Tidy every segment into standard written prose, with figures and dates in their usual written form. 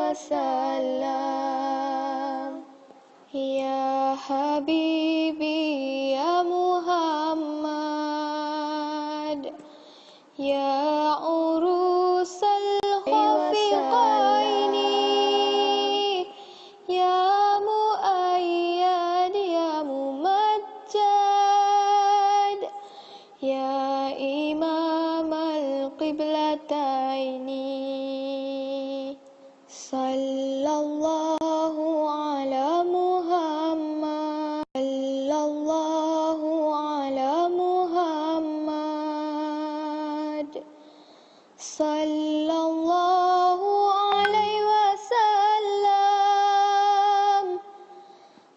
وسلم يا حبيبي يا محمد يا عروس الخفقين يا مؤيد يا ممجد يا إمام القبلتين صلى الله على محمد صلى الله على محمد صلى الله عليه وسلم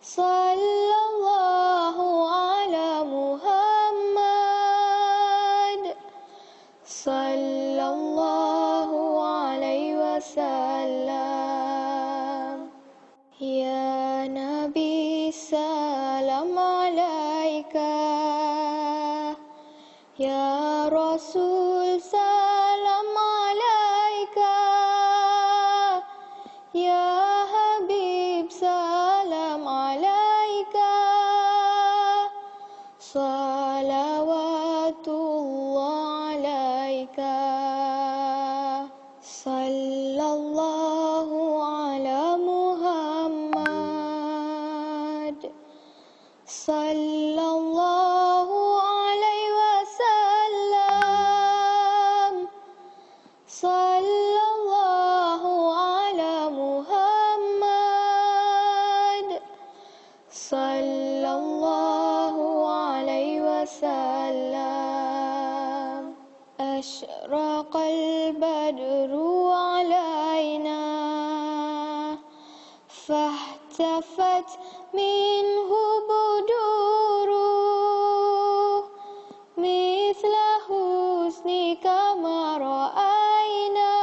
صلى الله على محمد صلى الله عليه وسلم يا نبي سلام عليك يا رسول سلام عليك يا حبيب سلام عليك صلوات الله عليك صلى الله على محمد صلى الله عليه وسلم صلى الله على محمد صلى الله عليه وسلم أشرق البدر علينا فاحتفت منه بدوره مثل حسنك ما رأينا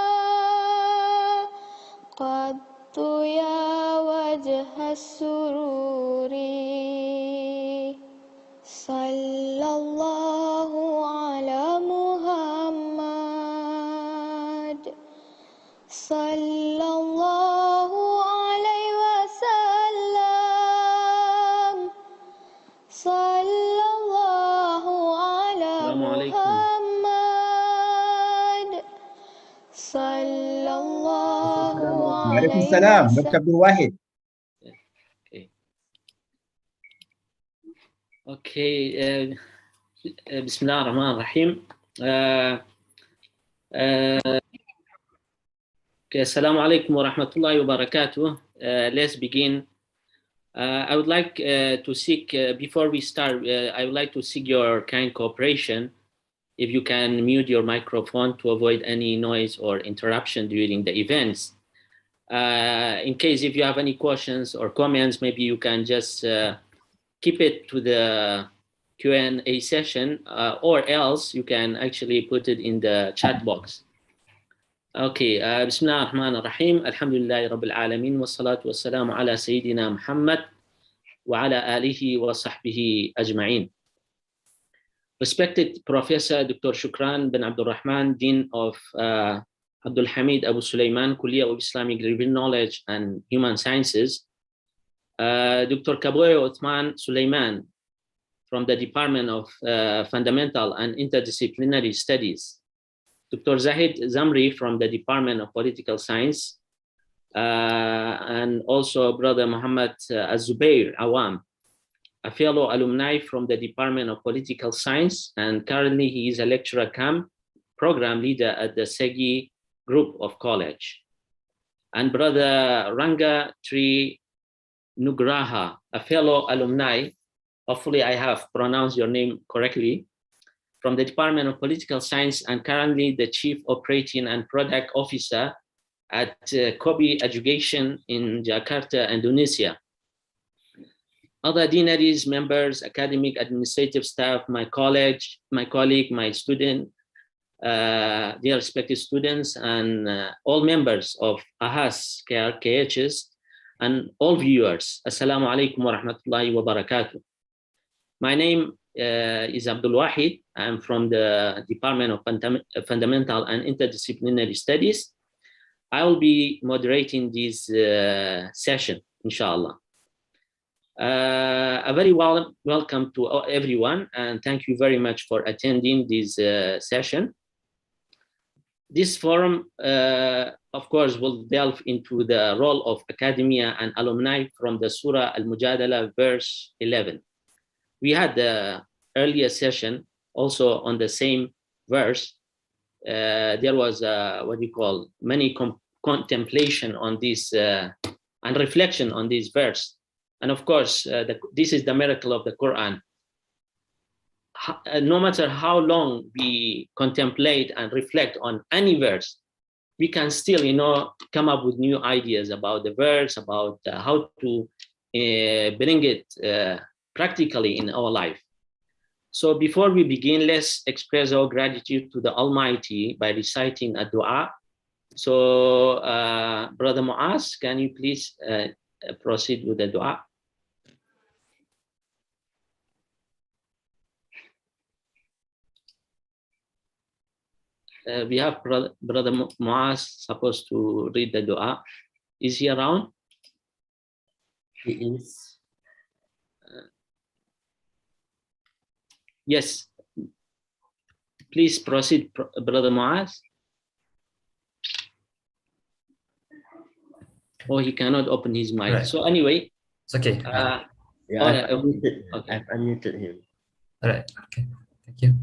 قط يا وجه السرور صلى الله على محمد صلى الله عليه وسلم صلى الله على محمد صلى الله وعليكم عليه السلام وسلم. دكتور عبد الواحد. Okay, Bismillah ar-Rahman ar-Rahim. Okay, Assalamu alaikum wa rahmatullahi wa barakatuh. Let's begin. I would like to seek, before we start, I would like to seek your kind cooperation. If you can mute your microphone to avoid any noise or interruption during the events. In case if you have any questions or comments, maybe you can just keep it to the Q&A session, or else you can actually put it in the chat box. Okay, Bismillah ar-Rahman ar-Rahim, Alhamdulillahi Rabbil Alameen, wassalatu wassalamu ala Sayyidina Muhammad wa ala alihi wa sahbihi ajma'in. Respected Professor Dr. Shukran bin Abdul Rahman, Dean of Abdul Hamid Abu Sulaiman, Kuliya of Islamic Living Knowledge and Human Sciences, Dr. Kaboy Uthman Sulaiman from the Department of Fundamental and Interdisciplinary Studies, Dr. Zahid Zamri from the Department of Political Science, and also Brother Muhammad Zubair Awam, a fellow alumni from the Department of Political Science, and currently he is a lecturer camp program leader at the Segi Group of College. And Brother Ranga Tri Nugraha, a fellow alumni, hopefully I have pronounced your name correctly, from the Department of Political Science and currently the Chief Operating and Product Officer at Kobe Education in Jakarta, Indonesia. Other deaneries, members, academic, administrative staff, my colleague, my student, dear respected students, and all members of AHAS, KHS, and all viewers. Assalamu alaikum wa rahmatullahi wa barakatuh. My name is Abdul Wahid. I'm from the Department of Fundamental and Interdisciplinary Studies. I will be moderating this session, inshallah. A very welcome to everyone, and thank you very much for attending this session. This forum, of course, will delve into the role of academia and alumni from the Surah Al-Mujadala, verse 11. We had the earlier session also on the same verse. There was many contemplation on this and reflection on this verse. And of course, this is the miracle of the Quran. No matter how long we contemplate and reflect on any verse, we can still, come up with new ideas about the verse, about how to bring it practically in our life. So before we begin, let's express our gratitude to the Almighty by reciting a dua. So Brother Muaz, can you please proceed with the dua? We have Brother Muaz supposed to read the dua. Is he around? He is. Yes. Please proceed, Brother Muaz. Oh, he cannot open his mic. Right. So anyway. It's okay. I've unmuted him. All right. Okay. Thank you.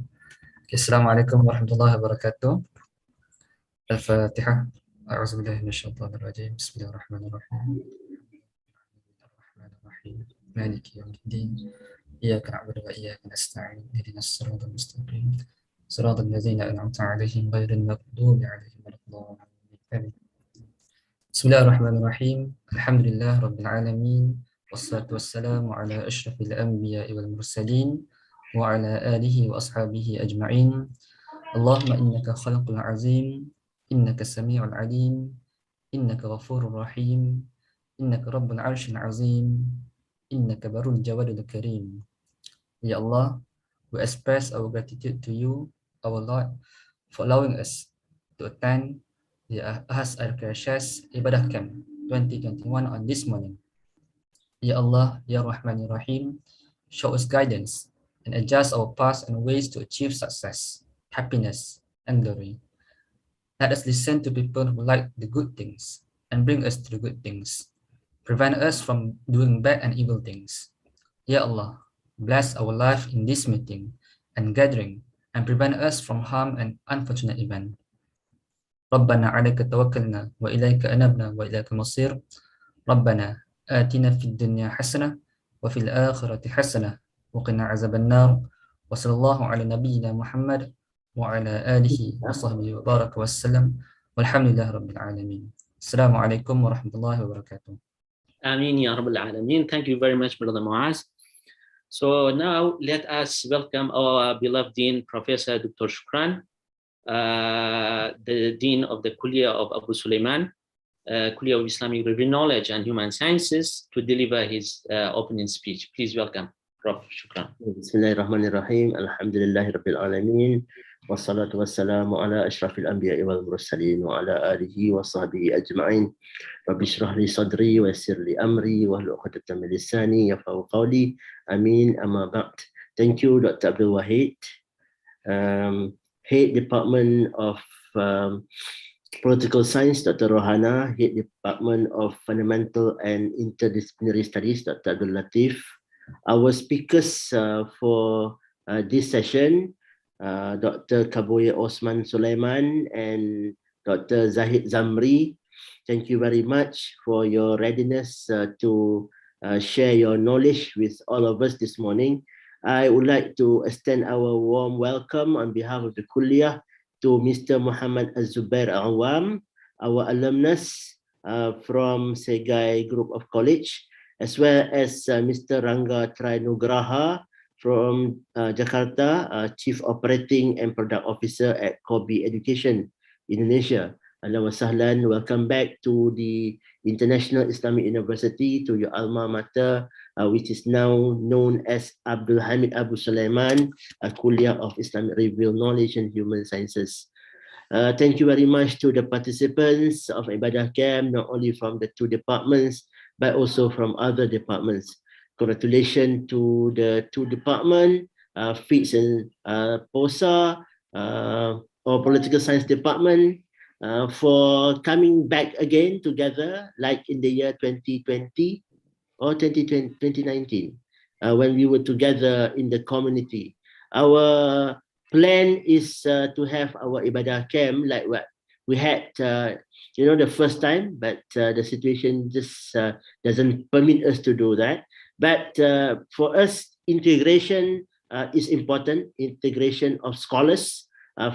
Okay. Assalamualaikum warahmatullahi wabarakatuh. Al-Fatihah. أعوذ بالله من الشيطان الرجيم. بسم الله الرحمن الرحيم. مالك يوم الدين. إياك نعبد وإياك نستعين. اهدنا الصراط المستقيم. صراط الذين أنعمت عليهم غير المغضوب عليهم ولا الضالين. بسم الله الرحمن الرحيم. الحمد لله رب العالمين. والصلاة والسلام على أشرف الأنبياء والمرسلين وعلى آله وأصحابه أجمعين. اللهم إنك خلق العظيم، إنك السميع العليم، إنك غفور رحيم، إنك رب العرش العظيم، إنك بر الجواد الكريم. Ya Allah, we express our gratitude to you, our Lord, for allowing us to attend the Ahas Al-Krashas Ibadah Camp 2021 on this morning. Ya Allah, Ya Rahman Ya Rahim, show us guidance and adjust our paths and ways to achieve success, happiness, and glory. Let us listen to people who like the good things and bring us to the good things. Prevent us from doing bad and evil things. Ya Allah, bless our life in this meeting and gathering and prevent us from harm and unfortunate event. ربنا عليك توكلنا وإليك أنبنا وإليك المصير. ربنا آتنا في الدنيا حسنة وفي الآخرة حسنة وقنا عذاب النار. وصلى الله على نبينا محمد وعلى آله وصحبه وبارك وسلم والحمد لله رب العالمين. السلام عليكم ورحمة الله وبركاته. Ameen ya Rabbil Alameen. Thank you very much, Brother Muaz. So now let us welcome our beloved Dean, Professor Dr. Shukran, the Dean of the Kuliya of Abu Sulaiman, Kuliya of Islamic Review Knowledge and Human Sciences, to deliver his opening speech. Please welcome Prof. Shukran. Bismillahirrahmanirrahim. Alhamdulillahi Rabbil Alameen. Wassalatu wassalamu ala ashrafil anbiya'i wal mursalin wa ala alihi wa sahbihi ajma'in. Rabbi shrah li sadri wa yassir li amri wa hlul 'uqdatam min lisani yafqahu qawli. Amin. Amma ba'd. Thank you, Dr. Abdul Wahid, Head Department of Political Science, Dr. Rohana, Head Department of Fundamental and Interdisciplinary Studies, Dr. Abdul Latif. Our speakers for this session, Dr. Kaboye Osman Sulaiman and Dr. Zahid Zamri. Thank you very much for your readiness to share your knowledge with all of us this morning. I would like to extend our warm welcome on behalf of the Kuliah to Mr. Muhammad Zubair Awam, our alumnus from Segai Group of College, as well as Mr. Rangga Trinugraha from Jakarta, Chief Operating and Product Officer at Kobe Education Indonesia. Ahlan wa sahlan. Welcome back to the International Islamic University, to your alma mater, which is now known as Abdul Hamid Abu Sulaiman, a Kuliah of Islamic Review Knowledge and Human Sciences. Thank you very much to the participants of Ibadah Camp, not only from the 2 departments, but also from other departments. Congratulations to the 2 departments, FIDS and POSA, or Political Science Department, for coming back again together, like in the year 2020 or 2019, when we were together in the community. Our plan is to have our Ibadah camp like what we had, the first time, but the situation just doesn't permit us to do that. But for us, integration is important. Integration of scholars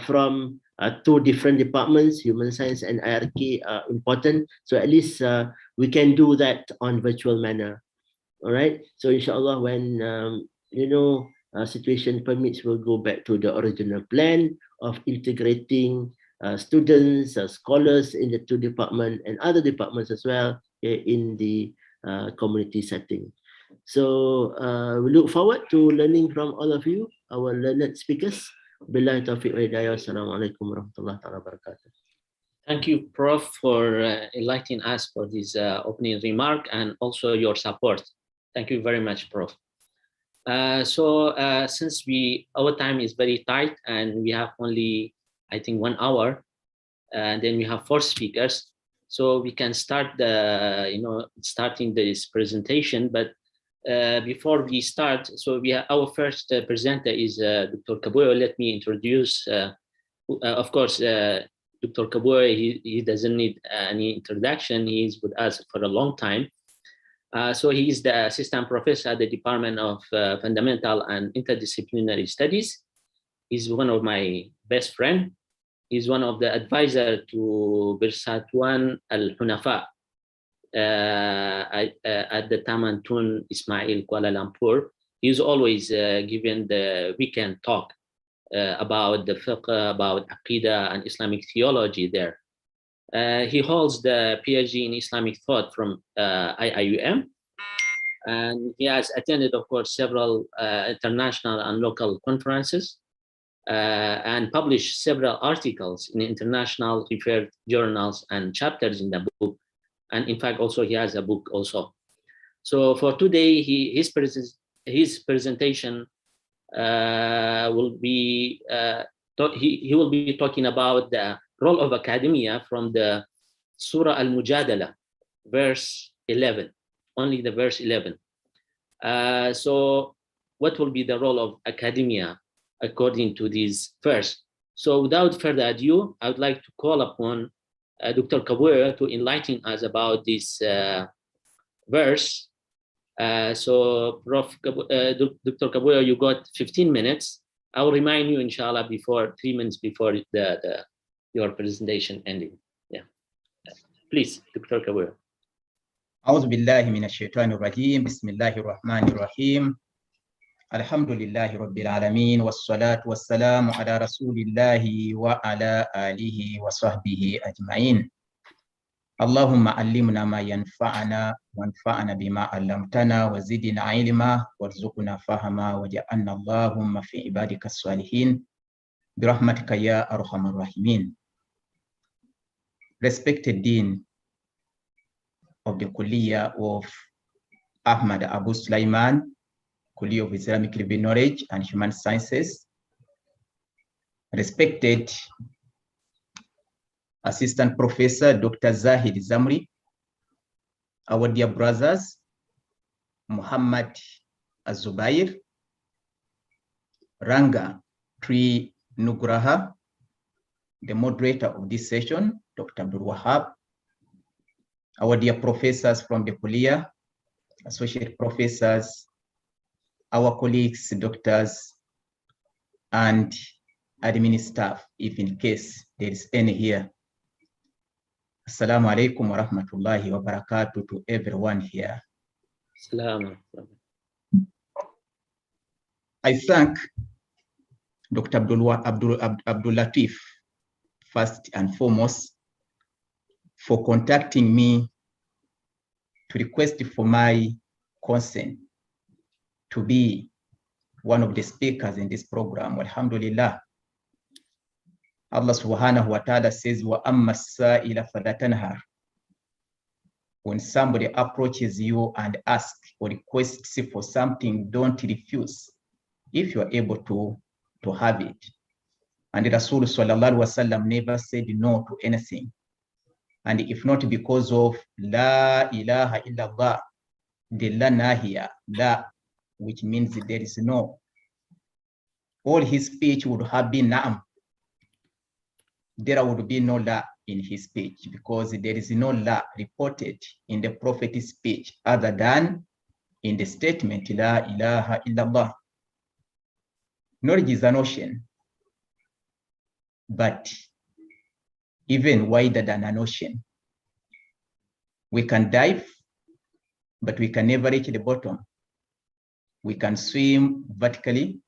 from 2 different departments, human science and IRK, are important. So at least we can do that on virtual manner. All right. So inshallah, when situation permits, we'll go back to the original plan of integrating students, scholars in the 2 departments and other departments as well in the community setting. So we look forward to learning from all of you, our learned speakers. Billahi taufiq wa hidayah. Assalamualaikum warahmatullahi wabarakatuh. Thank you, Prof, for enlightening us for this opening remark and also your support. Thank you very much, Prof. So since our time is very tight and we have only, I think, 1 hour, and then we have 4 speakers, so we can start starting this presentation. But before we start, so our first presenter is Dr. Kaboyo. Let me introduce, of course, Dr. Kaboyo, he doesn't need any introduction. He's with us for a long time. So he is the assistant professor at the Department of Fundamental and Interdisciplinary Studies. He's one of my best friends. He's one of the advisors to Bersatuan Al-Hunafa at the Taman Tun Ismail, Kuala Lumpur. He's always given the weekend talk about the fiqh, about Aqidah and Islamic theology there. He holds the PhD in Islamic thought from IIUM, and he has attended, of course, several international and local conferences and published several articles in international referred journals and chapters in the book. And in fact, also he has a book also. So for today, his presentation will be he will be talking about the role of academia from the Surah Al-Mujadala, verse 11, only the verse 11. So what will be the role of academia according to this verse? So without further ado, I would like to call upon Dr. Kaboyo to enlighten us about this verse. So Dr. Kaboyo, you got 15 minutes. I will remind you, inshallah, 3 minutes before your presentation ending. Yeah, please, Dr. Kaboyo. أعوذ بالله من الشيطان الرجيم بسم الله الرحمن الرحيم الحمد لله رب العالمين والصلاة والسلام على رسول الله وعلى آله وصحبه أجمعين اللهم علمنا ما ينفعنا وانفعنا بما علمتنا وزدنا علما وارزقنا فهما وجعلنا اللهم في عبادك الصالحين برحمتك يا أرحم الراحمين. Respected Dean of the Kuliya of Ahmad Abu Sulaiman, Kuliya of Islamic Living Knowledge and Human Sciences, respected Assistant Professor Dr. Zahid Zamri, our dear brothers, Muhammad Zubair, Ranga Tri Nugraha, the moderator of this session, Dr. Abdul Wahab, our dear professors from the Kuliya, associate professors, our colleagues, doctors, and admin staff, if in case there is any here. Assalamu alaikum wa rahmatullahi wa barakatuh to everyone here. Assalamu. I thank Dr. Abdul Latif first and foremost for contacting me to request for my consent to be one of the speakers in this program. Alhamdulillah. Allah subhanahu wa ta'ala says, wa amma sa'ila fala tanhar. When somebody approaches you and asks or requests for something, don't refuse if you are able to have it. And Rasul sallallahu alaihi wasallam never said no to anything. And if not because of La ilaha illallah, the La Nahia, La, which means there is no, all his speech would have been Na'am. There would be no La in his speech because there is no La reported in the prophet's speech other than in the statement La ilaha illallah. Knowledge is an ocean, but even wider than an ocean. We can dive, but we can never reach the bottom. We can swim vertically,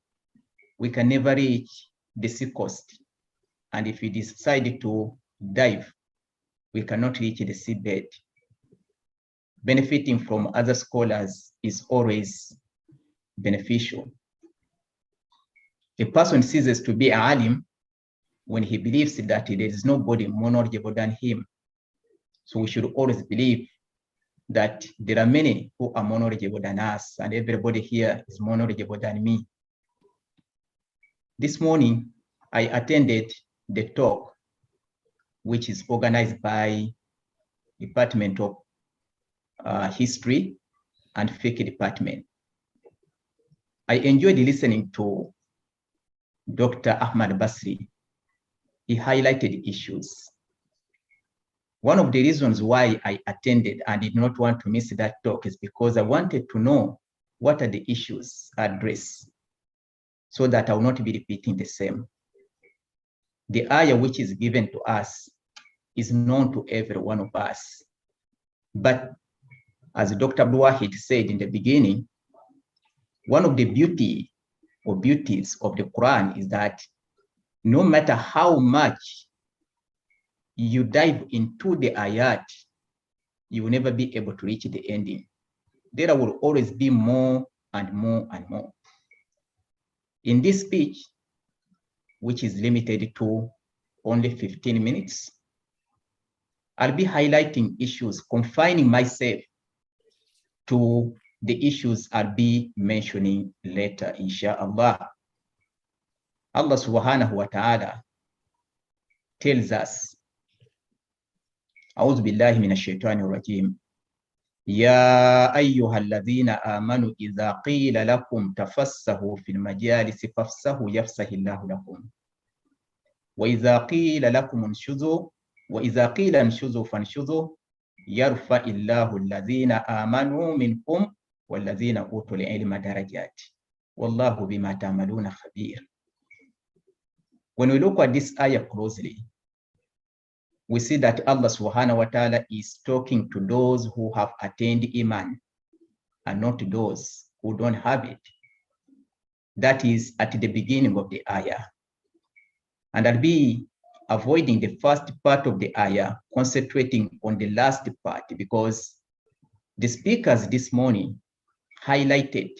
we can never reach the sea coast. And if we decide to dive, we cannot reach the seabed. Benefiting from other scholars is always beneficial. A person ceases to be an alim when he believes that there is nobody more knowledgeable than him. So we should always believe that there are many who are more knowledgeable than us, and everybody here is more knowledgeable than me. This morning, I attended the talk, which is organized by Department of History and Fiqh Department. I enjoyed listening to Dr. Ahmad Basri. He highlighted issues. One of the reasons why I attended and did not want to miss that talk is because I wanted to know what are the issues addressed so that I will not be repeating the same. The ayah which is given to us is known to every one of us. But as Dr. Abdul Wahid said in the beginning, one of the beauties of the Quran is that no matter how much you dive into the ayat, you will never be able to reach the ending. There will always be more and more and more. In this speech, which is limited to only 15 minutes, I'll be highlighting issues, confining myself to the issues I'll be mentioning later, inshallah. Allah subhanahu wa ta'ala tells us, أعوذ بالله من الشيطان الرجيم يا أيها الذين آمنوا إذا قيل لكم تفسحوا في المجالس فافسحوا يفسح الله لكم وإذا قيل لكم انشزوا وإذا قيل انشزوا فانشزوا يرفع الله الذين آمنوا منكم والذين أوتوا العلم درجات والله بما تعملون خبير. When we look at this ayah closely, we see that Allah subhanahu wa ta'ala is talking to those who have attained Iman and not to those who don't have it. That is at the beginning of the ayah. And I'll be avoiding the first part of the ayah, concentrating on the last part, because the speakers this morning highlighted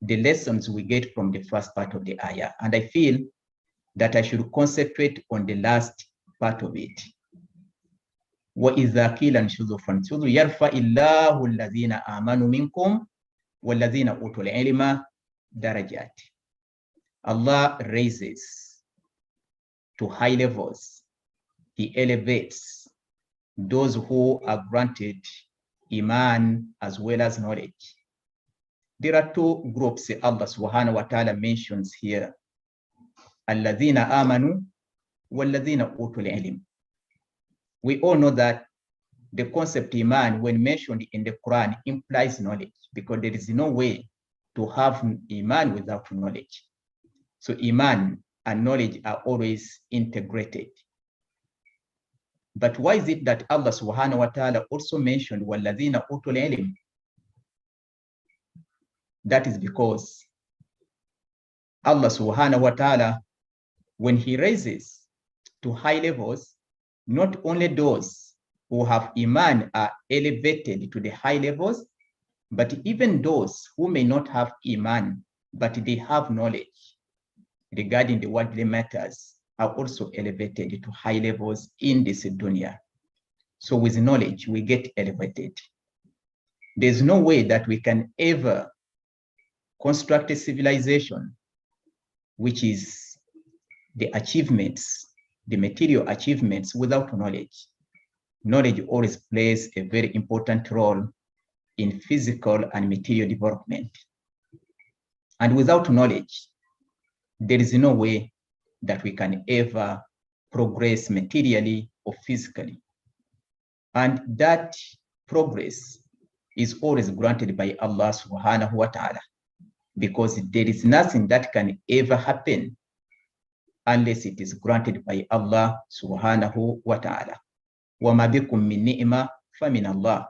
the lessons we get from the first part of the ayah. And I feel that I should concentrate on the last part of it. وَإِذَا قِيلَ انشُزُوا فَانشُزُوا يَرْفَعِ اللَّهُ الَّذِينَ آمَنُوا مِنكُمْ وَالَّذِينَ أُوتُوا الْعِلْمَ دَرَجَاتٍ. Allah raises to high levels. He elevates those who are granted Iman as well as knowledge. There are two groups Allah subhanahu wa ta'ala mentions here. الَّذِينَ آمَنُوا وَالَّذِينَ أُوتُوا الْعِلْمَ. We all know that the concept Iman, when mentioned in the Quran, implies knowledge, because there is no way to have Iman without knowledge. So Iman and knowledge are always integrated. But why is it that Allah subhanahu wa ta'ala also mentioned وَالَّذِينَ أُوتُوا الْعِلْمَ? That is because Allah subhanahu wa ta'ala, when he raises to high levels, not only those who have Iman are elevated to the high levels, but even those who may not have Iman, but they have knowledge regarding the worldly matters, are also elevated to high levels in this dunya. So with knowledge, we get elevated. There's no way that we can ever construct a civilization, which is the achievements, the material achievements, without knowledge. Knowledge always plays a very important role in physical and material development. And without knowledge, there is no way that we can ever progress materially or physically. And that progress is always granted by Allah subhanahu wa ta'ala, because there is nothing that can ever happen unless it is granted by Allah subhanahu wa ta'ala. وَمَا بِكُم مِّن نِعْمَةٍ فَمِنَ اللَّهِ.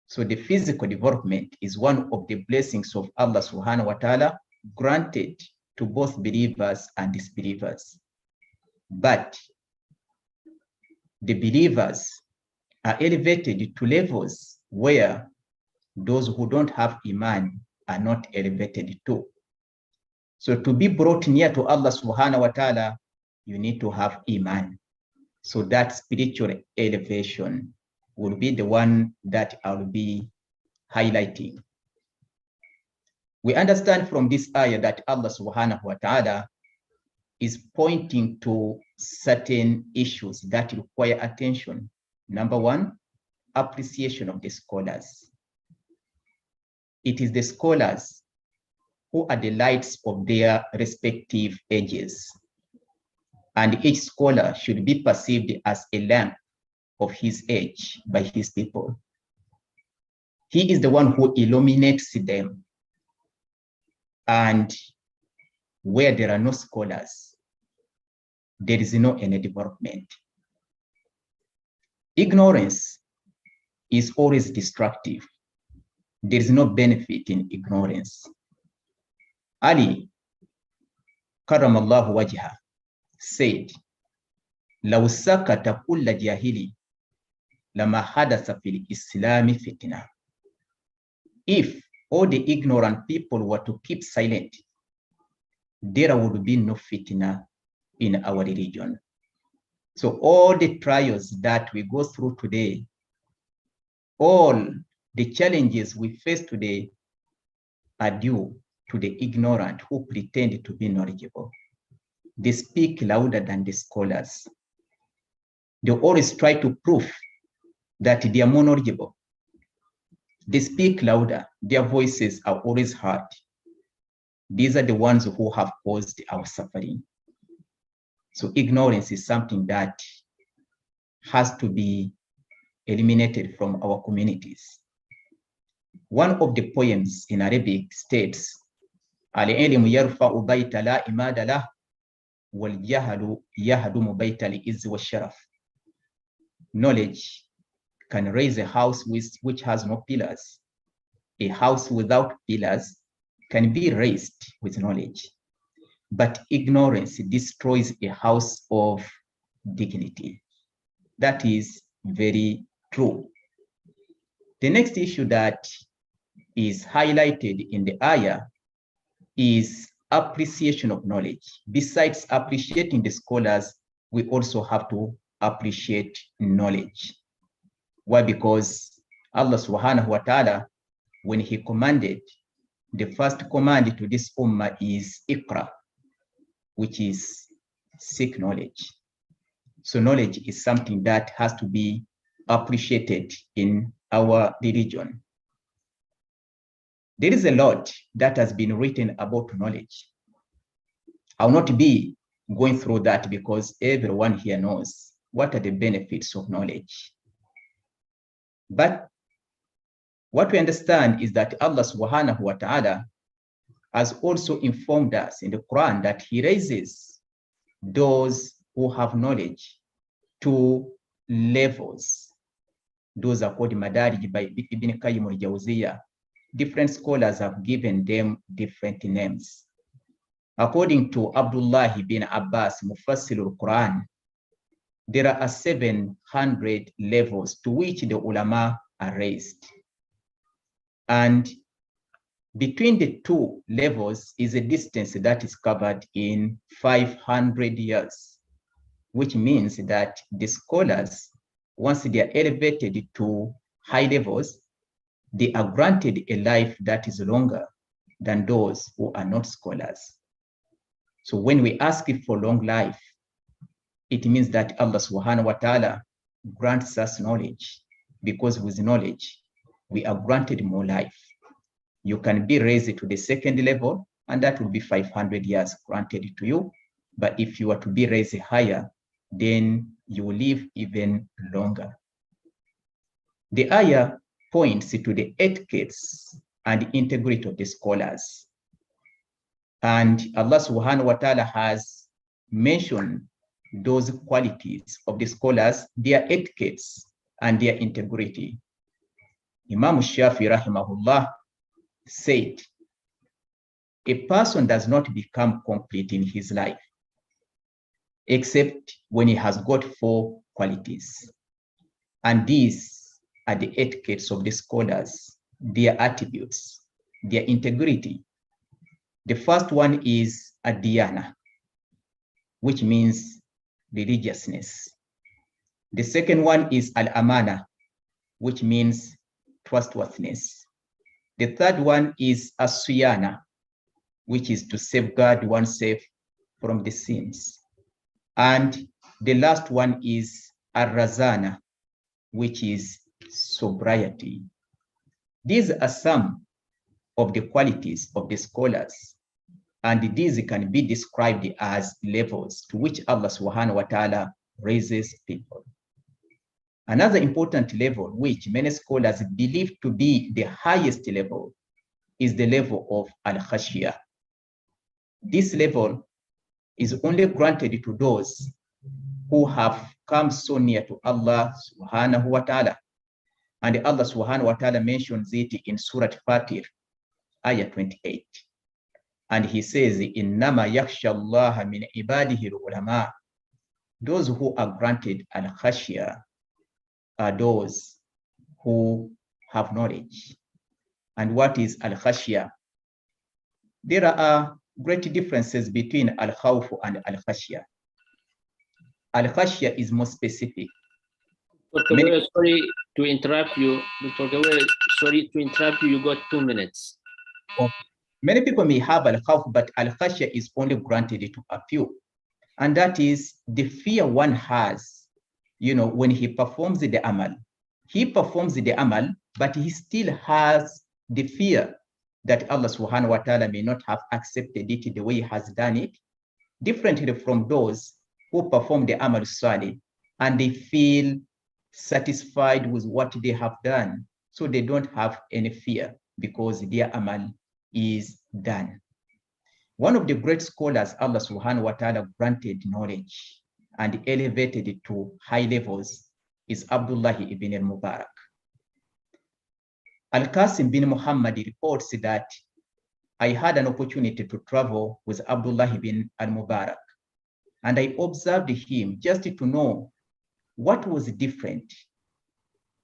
So the physical development is one of the blessings of Allah subhanahu wa ta'ala, granted to both believers and disbelievers. But the believers are elevated to levels where those who don't have Iman are not elevated to. So to be brought near to Allah subhanahu wa ta'ala, you need to have Iman. So that spiritual elevation will be the one that I'll be highlighting. We understand from this ayah that Allah subhanahu wa ta'ala is pointing to certain issues that require attention. Number one, appreciation of the scholars. It is the scholars who are the lights of their respective ages. And each scholar should be perceived as a lamp of his age by his people. He is the one who illuminates them. And where there are no scholars, there is no any development. Ignorance is always destructive. There is no benefit in ignorance. Ali, karamallahu wajha, said, لو سكت كل جاهلي لما حدث في الإسلام فتنة. If all the ignorant people were to keep silent, there would be no fitna in our religion. So all the trials that we go through today, all the challenges we face today are due to the ignorant who pretend to be knowledgeable. They speak louder than the scholars. They always try to prove that they are more knowledgeable. They speak louder. Their voices are always heard. These are the ones who have caused our suffering. So ignorance is something that has to be eliminated from our communities. One of the poems in Arabic states, Al-ilmu yarfa'u bayta la imada lah, wal jahlu yahdumu bayta li-izz wa sharaf. Knowledge can raise a house which has no pillars. A house without pillars can be raised with knowledge. But ignorance destroys a house of dignity. That is very true. The next issue that is highlighted in the ayah is appreciation of knowledge. Besides appreciating the scholars, we also have to appreciate knowledge. Why? Because Allah subhanahu wa ta'ala, when he commanded, the first command to this ummah is Iqra, which is seek knowledge. So knowledge is something that has to be appreciated in our religion. There is a lot that has been written about knowledge. I'll not be going through that because everyone here knows what are the benefits of knowledge. But what we understand is that Allah subhanahu wa ta'ala has also informed us in the Quran that he raises those who have knowledge to levels. Those are called Madarij by Ibn Qayyim al-Jawziyah. Different scholars have given them different names. According to Abdullah bin Abbas, Mufassir al-Quran, there are 700 levels to which the ulama are raised. And Between the two levels is a distance that is covered in 500 years, which means that the scholars, once they are elevated to high levels, they are granted a life that is longer than those who are not scholars. So when we ask for long life, it means that Allah subhanahu wa ta'ala grants us knowledge, because with knowledge, we are granted more life. You can be raised to the second level, and that will be 500 years granted to you. But if you are to be raised higher, then you will live even longer. The ayah points to the etiquettes and integrity of the scholars. And Allah subhanahu wa ta'ala has mentioned those qualities of the scholars, their etiquettes and their integrity. Imam Shafi rahimahullah said, a person does not become complete in his life except when he has got 4 qualities. And these are the etiquettes of the scholars, their attributes, their integrity. The first one is adiyana, which means religiousness. The second one is al-amana, which means trustworthiness. The third one is asuyana, which is to safeguard oneself from the sins. And the last one is ar-razana, which is sobriety. These are some of the qualities of the scholars, and these can be described as levels to which Allah subhanahu wa ta'ala raises people. Another important level, which many scholars believe to be the highest level, is the level of al-khashiyah. This level is only granted to those who have come so near to Allah subhanahu wa ta'ala. And Allah subhanahu wa ta'ala mentions it in Surah Fatir, ayah 28. And he says, Innama yakhsha Allah min ibadihi ulama. Those who are granted al-khashiyah are those who have knowledge. And what is al-khashiyah? There are great differences between al-khawf and al-khashiyah. Al-khashiyah is more specific. Dr. Gabriel, sorry to interrupt you. Dr. Gabriel, sorry to interrupt you. You got 2 minutes. Many people may have al-khawf, but al-khashiyah is only granted to a few. And that is the fear one has, when he performs the amal. He performs the amal, but he still has the fear that Allah subhanahu wa ta'ala may not have accepted it the way he has done it, differently from those who perform the amal salih, and they feel satisfied with what they have done. So they don't have any fear because their amal is done. One of the great scholars Allah subhanahu wa ta'ala granted knowledge and elevated it to high levels is Abdullah ibn al-Mubarak. Al-Qasim bin Muhammad reports that I had an opportunity to travel with Abdullah ibn al-Mubarak, and I observed him just to know what was different.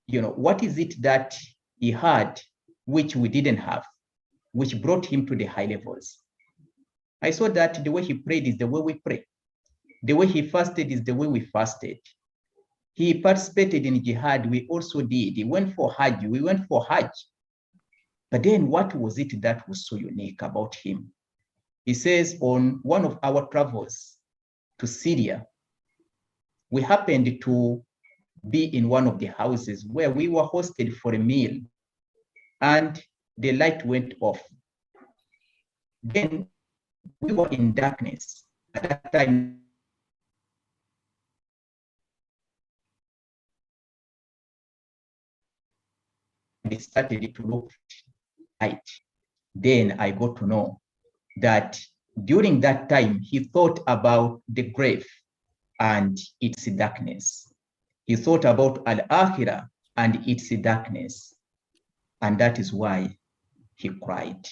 What is it that he had which we didn't have, which brought him to the high levels? I saw that the way he prayed is the way we pray. The way he fasted is the way we fasted. He participated in jihad, we also did. He went for Hajj, we went for Hajj. But then what was it that was so unique about him? He says on one of our travels to Syria, we happened to be in one of the houses where we were hosted for a meal, and the light went off. Then we were in darkness. At that time, they started to look light. Then I got to know that during that time, he thought about the grave and its darkness. He thought about Al-Akhirah and its darkness. And that is why he cried.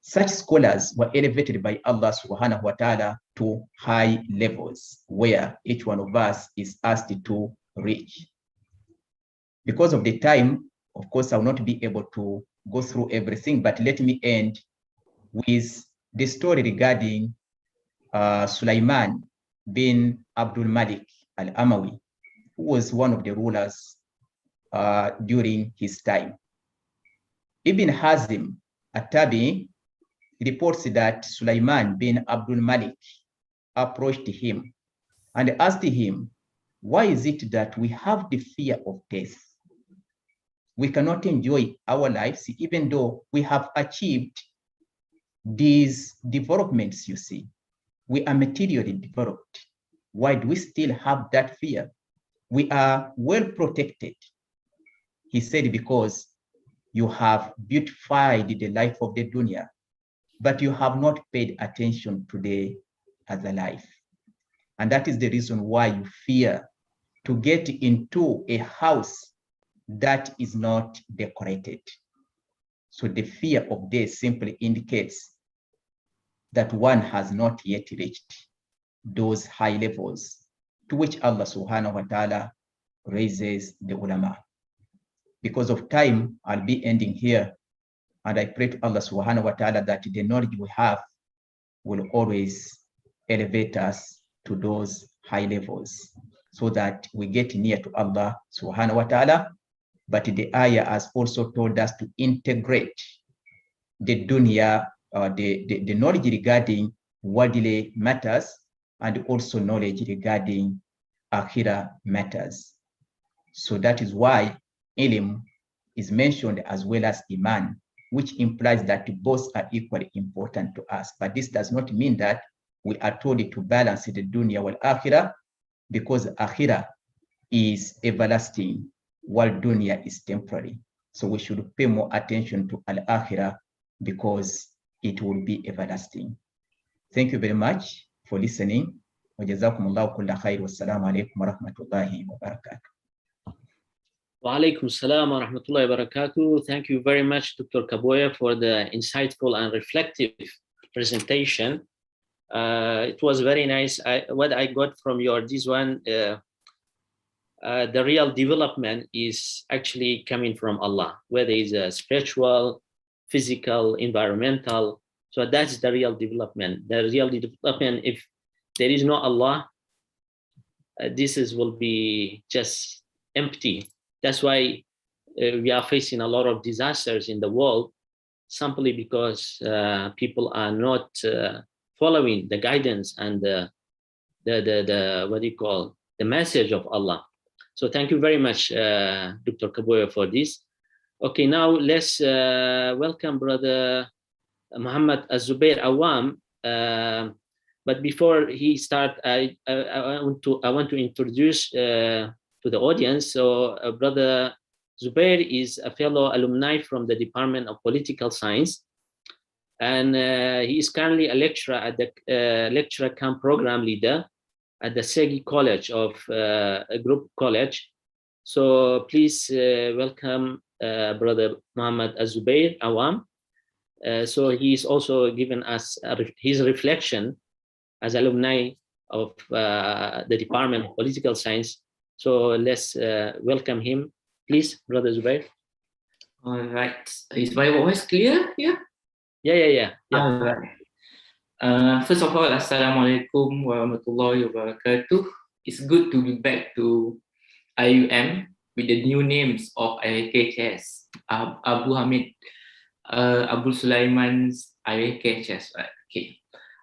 Such scholars were elevated by Allah subhanahu wa ta'ala to high levels where each one of us is asked to reach. Because of the time, of course, I will not be able to go through everything, but let me end with the story regarding Sulaiman bin Abdul Malik al-Amawi, who was one of the rulers during his time. Ibn Hazm at-Tabi reports that Sulaiman bin Abdul Malik approached him and asked him, why is it that we have the fear of death? We cannot enjoy our lives even though we have achieved these developments, you see. We are materially developed. Why do we still have that fear? We are well protected. He said, because you have beautified the life of the dunya, but you have not paid attention to the other life. And that is the reason why you fear to get into a house that is not decorated. So the fear of death simply indicates that one has not yet reached those high levels to which Allah subhanahu wa ta'ala raises the ulama. Because of time, I'll be ending here. And I pray to Allah subhanahu wa ta'ala that the knowledge we have will always elevate us to those high levels so that we get near to Allah subhanahu wa ta'ala. But the ayah has also told us to integrate the dunya, the knowledge regarding worldly matters and also knowledge regarding akhirah matters. So that is why ilm is mentioned as well as iman, which implies that both are equally important to us. But this does not mean that we are told to balance the dunya wal akhirah, because akhirah is everlasting while dunya is temporary. So we should pay more attention to al-akhirah because it will be everlasting. Thank you very much for listening. Wajazakumullahu kulla khair. Wassalamu alaikum wa rahmatullahi wa barakatuh. Wa alaikum assalam wa rahmatullahi wa barakatuh. Thank you very much, Dr. Kaboya, for the insightful and reflective presentation. It was very nice. What I got from this one, the real development is actually coming from Allah, whether it's spiritual, physical, environmental. So that's the real development. The real development, if there is no Allah, will be just empty. That's why we are facing a lot of disasters in the world, simply because people are not following the guidance and the message of Allah. So thank you very much, Dr. Kaboya, for this. Okay, now let's welcome Brother Muhammad Zubair Awam. But before he starts, I want to introduce to the audience. So Brother Zubair is a fellow alumni from the Department of Political Science, and he is currently a lecturer at the lecturer camp program leader at the Segi College of a group college. So please welcome Brother Muhammad Zubair Awam. So he's also given us his reflection as alumni of the Department of Political Science. So let's welcome him. Please, Brother Zubair. All right. Is my voice clear here? Yeah. All right. First of all, Assalamualaikum warahmatullahi wabarakatuh. It's good to be back to IUM with the new names of IKHS. Abu Hamid, Abdul Sulaiman's IKHS. Right. Okay.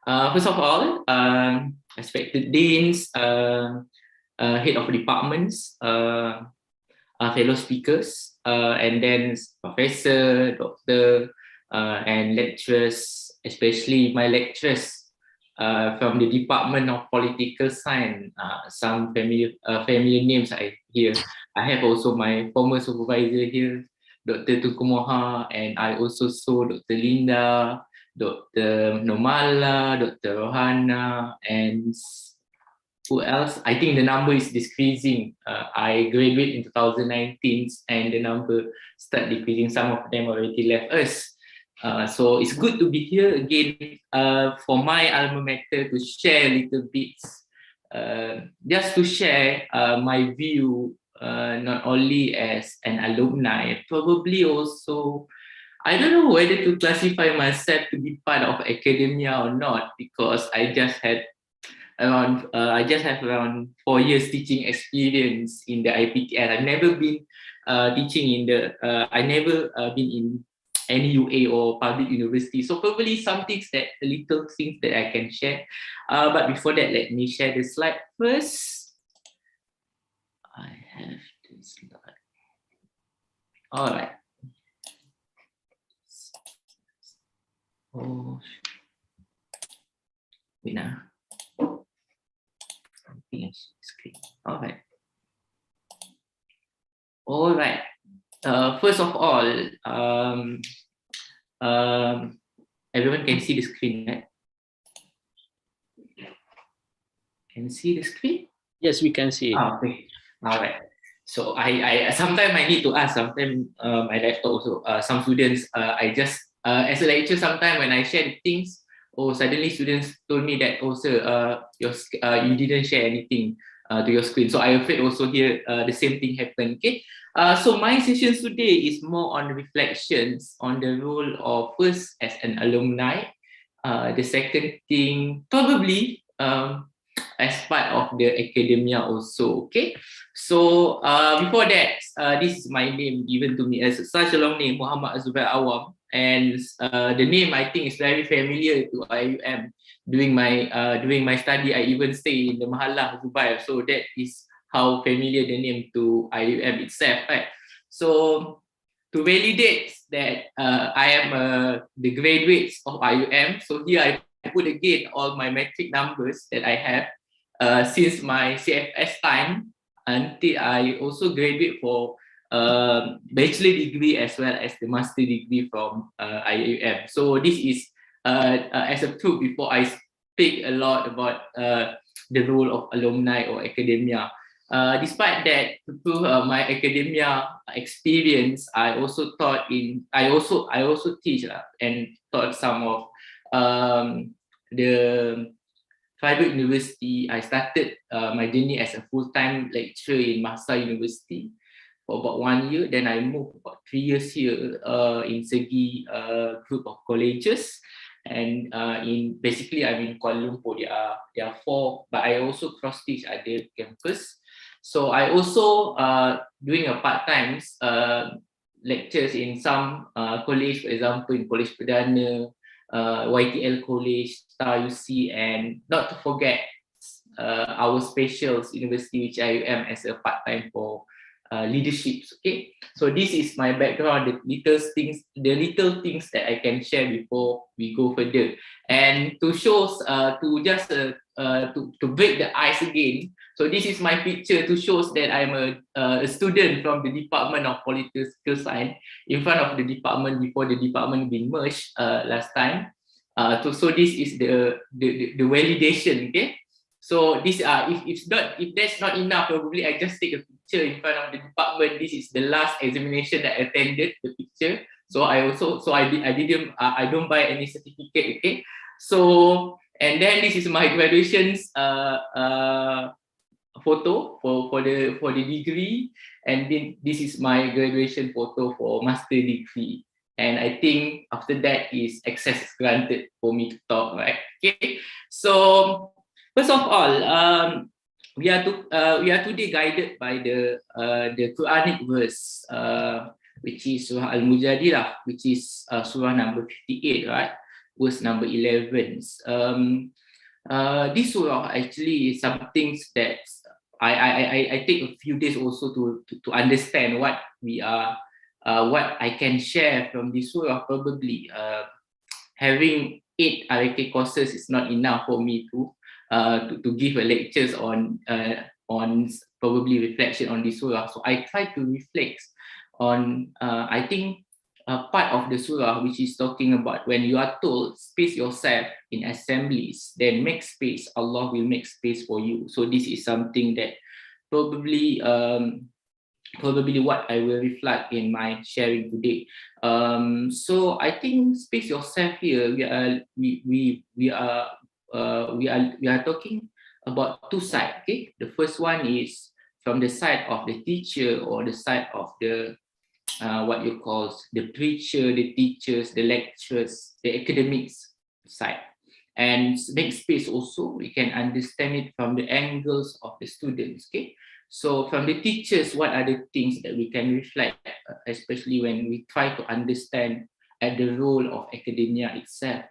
First of all, respected deans, head of departments, fellow speakers, and then professor, doctor, and lecturers, especially my lecturers from the Department of Political Science. Some familiar names I hear. I have also my former supervisor here, Dr. Tukumoha, and I also saw Dr. Linda, Dr. Nomala, Dr. Rohana, and who else? I think the number is decreasing. I graduated in 2019 and the number start decreasing. Some of them already left us. So it's good to be here again for my alma mater to share a little bit, just to share my view, not only as an alumni, probably also I don't know whether to classify myself to be part of academia or not, because I just have around 4 years teaching experience in the IPTL. I've never been teaching in the, I never been in any UA or public university. So probably little things that I can share. But before that, let me share the slide first. I have this slide. All right. Oh, wait now. Yes, screen. All right. All right. First of all, everyone can see the screen, right? Can you see the screen? Yes, we can see. Okay. All right. So I sometimes I need to ask. Sometimes my laptop also. Some students, I just as a lecturer, sometimes when I share the things, suddenly students told me that also you didn't share anything to your screen. So I afraid also here the same thing happened. Okay. So my session today is more on reflections on the role of first as an alumni. The second thing probably as part of the academia also. Okay. So before that, this is my name given to me as such a long name, Muhammad Zubair Awam. And the name I think is very familiar to IUM. During my study, I even stay in the Mahallah Zubair. So that is how familiar the name to IUM itself, right? So to validate that I am the graduates of IUM, so here I put again all my metric numbers that I have since my CFS time until I also graduate for bachelor degree as well as the master degree from IUM. So this is as a proof before I speak a lot about the role of alumni or academia. Despite that, through my academia experience, I also teach and taught some of the private university. I started my journey as a full-time lecturer in Mahsa University for about 1 year. Then I moved about 3 years here in Segi group of colleges. And basically I'm in Kuala Lumpur. There are 4, but I also cross teach other campus. So I also doing a part-time lectures in some college, for example in College Perdana, YTL College, Star UC, and not to forget our specials university, which I am as a part-time for leaderships. Okay, so this is my background, the little things that I can share before we go further, and to show to break the ice again. So this is my picture to show that I'm a student from the Department of Political Science in front of the department before the department being merged last time. So this is the validation. Okay, so this if that's not enough, probably I just take a picture in front of the department. This is the last examination that I attended, the picture. So I don't buy any certificate. Okay, so and then this is my graduation's photo for the degree, and then this is my graduation photo for master degree. And I think after that is access granted for me to talk, right? Okay, so first of all, we are today guided by the Quranic verse, which is Surah Al-Mujadilah, which is Surah number 58, right? Verse number 11. This surah actually is some things that I take a few days also to understand what what I can share from this surah. Probably having 8 RK courses is not enough for me to give a lectures on probably reflection on this surah. So I try to reflect on I think part of the surah, which is talking about when you are told space yourself in assemblies, then make space, Allah will make space for you. So this is something that probably what I will reflect in my sharing today. So I think space yourself here, we are talking about 2 sides. Okay, the first one is from the side of the teacher or the side of the what you call the preacher, the teachers, the lecturers, the academics side. And make space also, we can understand it from the angles of the students. Okay, so from the teachers, what are the things that we can reflect, especially when we try to understand at the role of academia itself.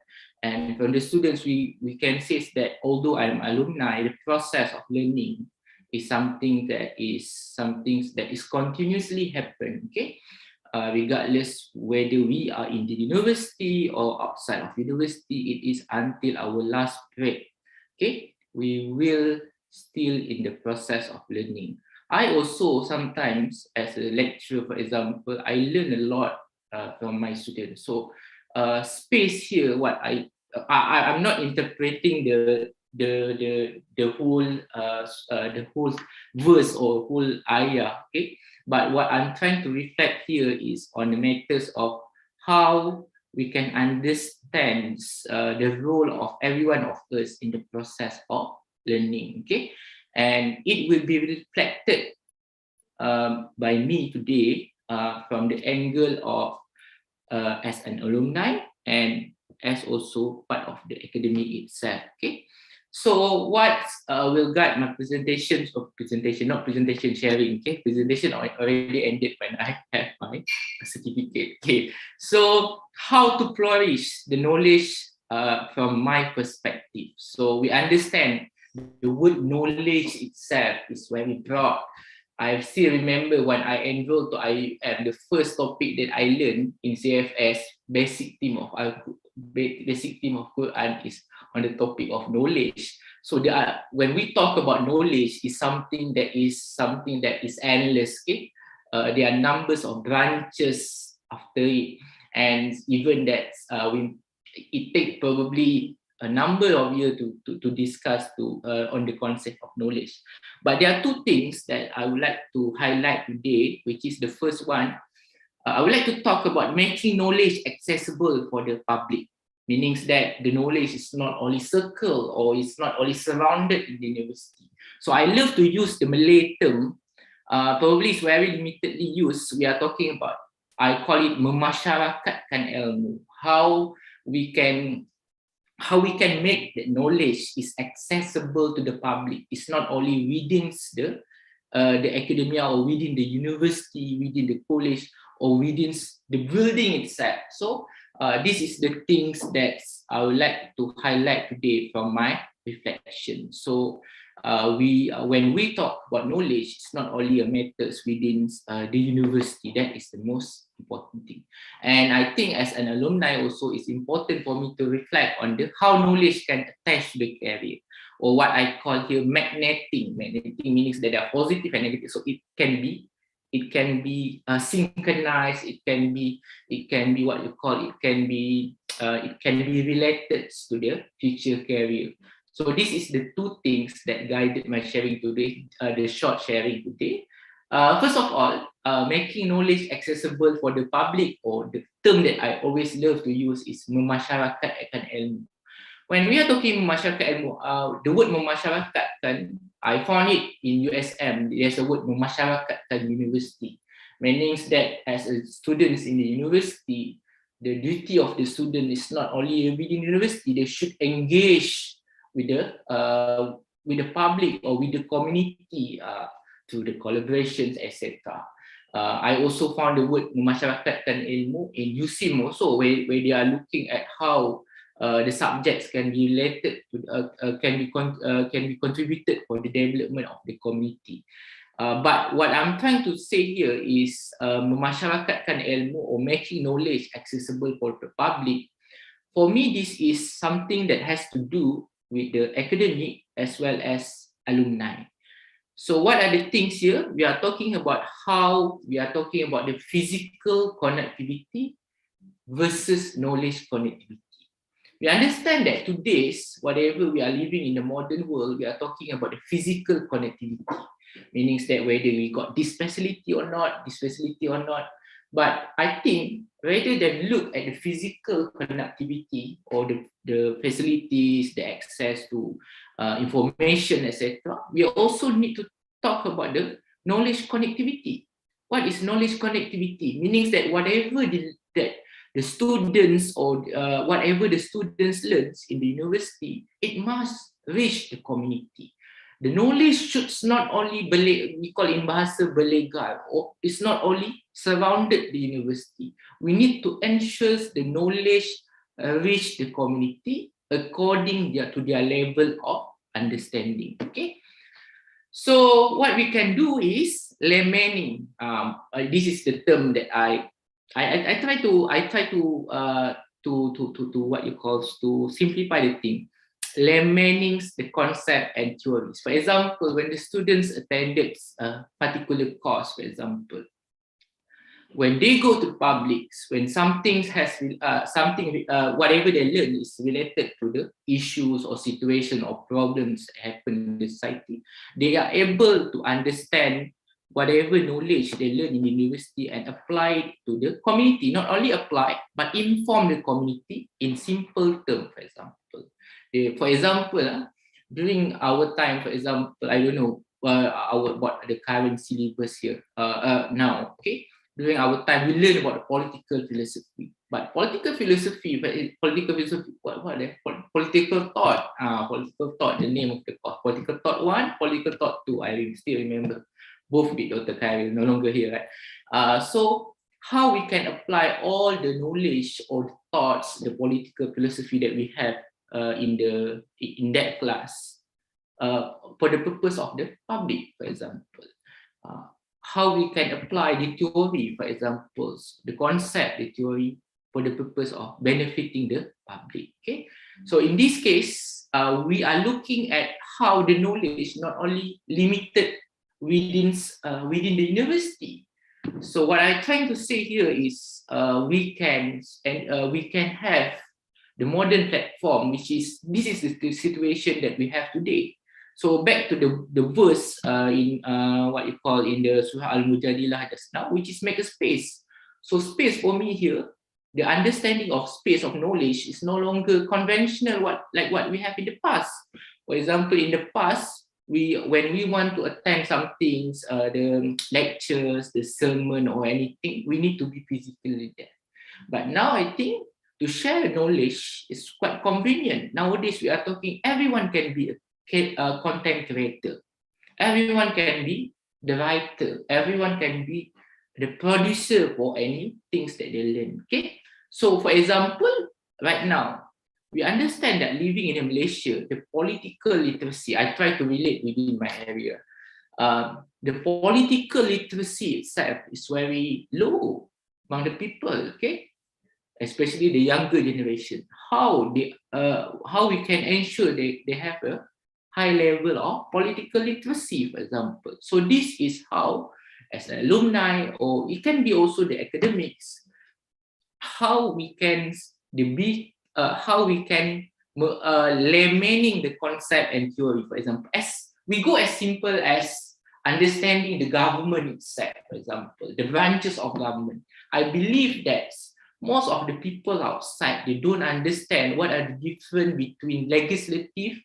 And from the students, we can say that although I'm alumni, the process of learning is something that is continuously happen. Okay, regardless whether we are in the university or outside of university, it is until our last break. Okay, we will still in the process of learning. I also sometimes, as a lecturer, for example, I learn a lot from my students. So space here, what I'm not interpreting the whole verse or whole ayah. Okay, but what I'm trying to reflect here is on the matters of how we can understand the role of every one of us in the process of learning. Okay, and it will be reflected by me today from the angle of as an alumni and as also part of the academic itself. Okay, so what will guide my presentation, not presentation sharing. Okay, presentation already ended when I have my certificate. Okay, so how to flourish the knowledge from my perspective. So we understand the word knowledge itself is very broad. I still remember when I enrolled to IUM, the first topic that I learned in CFS, basic theme of Quran is on the topic of knowledge. So when we talk about knowledge, is something that is endless. Okay, there are numbers of branches after it, and even that it takes probably a number of years to discuss on the concept of knowledge. But there are two things that I would like to highlight today, which is the first one. I would like to talk about making knowledge accessible for the public, meaning that the knowledge is not only circled or it's not only surrounded in the university. So I love to use the Malay term, probably it's very limitedly used. We are talking about, I call it memasyarakatkan ilmu, how we can make the knowledge is accessible to the public. It's not only within the academia or within the university, within the college, or within the building itself. So this is the things that I would like to highlight today from my reflection. So when we talk about knowledge, it's not only a matters within the university. That is the most important thing. And I think as an alumni also, it's important for me to reflect on how knowledge can attach to the career, or what I call here magneting. Magneting means that there are positive and negative. So it can be synchronized. It can be what you call, it can be related to the future career. So this is the two things that guided my sharing today, the short sharing today. First of all, making knowledge accessible for the public, or the term that I always love to use is memasyarakatkan ilmu. When we are talking memasyarakatkan ilmu, the word memasyarakatkan, I found it in USM. There's a word memasyarakatkan university, meaning that as a students in the university, the duty of the student is not only within the university, they should engage with the public or with the community through the collaborations, etc. I also found the word memasyarakatkan ilmu in USIM also, where they are looking at how the subjects can be related to can be contributed for the development of the community. But what I'm trying to say here is memasyarakatkan ilmu or making knowledge accessible for the public. For me, this is something that has to do with the academic as well as alumni. So what are the things here? We are talking about the physical connectivity versus knowledge connectivity. We understand that today's, whatever we are living in the modern world, we are talking about the physical connectivity, meaning that whether we got this facility or not, But I think rather than look at the physical connectivity or the facilities, the access to information, etc., we also need to talk about the knowledge connectivity. What is knowledge connectivity? Meaning that whatever the students or whatever the students learns in the university, it must reach the community. The knowledge should not only we call in bahasa berlegar, or it's not only surrounded the university. We need to ensure the knowledge reach the community according to their level of understanding. Okay. So what we can do is laymaning. This is the term that I try to what you call to simplify the thing. Laymaning the concept and theories. For example, when the students attended a particular course, for example, when they go to publics, when something has whatever they learn is related to the issues or situation or problems that happen in the society, they are able to understand whatever knowledge they learn in the university and apply it to the community. Not only apply, but inform the community in simple terms, for example. During our time, for example, I don't know what the current syllabus here now, okay? During our time, we learn about political philosophy. But political philosophy, political thought, the name of the course. Political thought 1, political thought 2. I still remember both with Dr. Khairil, no longer here, right? So how we can apply all the knowledge or the thoughts, the political philosophy that we have in that class for the purpose of the public, for example. How we can apply the theory, for example, the concept, the theory, for the purpose of benefiting the public. Okay, so in this case, we are looking at how the knowledge not only limited within the university. So what I'm trying to say here is we can have the modern platform, this is the situation that we have today. So back to the verse in what you call in the Surah Al-Mujadilah just now, which is make a space. So space for me here, the understanding of space of knowledge is no longer conventional like what we have in the past. For example, in the past, when we want to attend some things, the lectures, the sermon or anything, we need to be physically there. But now I think to share knowledge is quite convenient. Nowadays we are talking, everyone can be a content creator. Everyone can be the writer. Everyone can be the producer for any things that they learn. Okay. So for example, right now, we understand that living in Malaysia, the political literacy, I try to relate within my area. The political literacy itself is very low among the people, okay? Especially the younger generation. How we can ensure they have a high level of political literacy, for example. So this is how, as an alumni, or it can be also the academics, how we can laymaning the concept and theory, for example. As we go as simple as understanding the government itself, for example, the branches of government. I believe that most of the people outside, they don't understand what are the difference between legislative,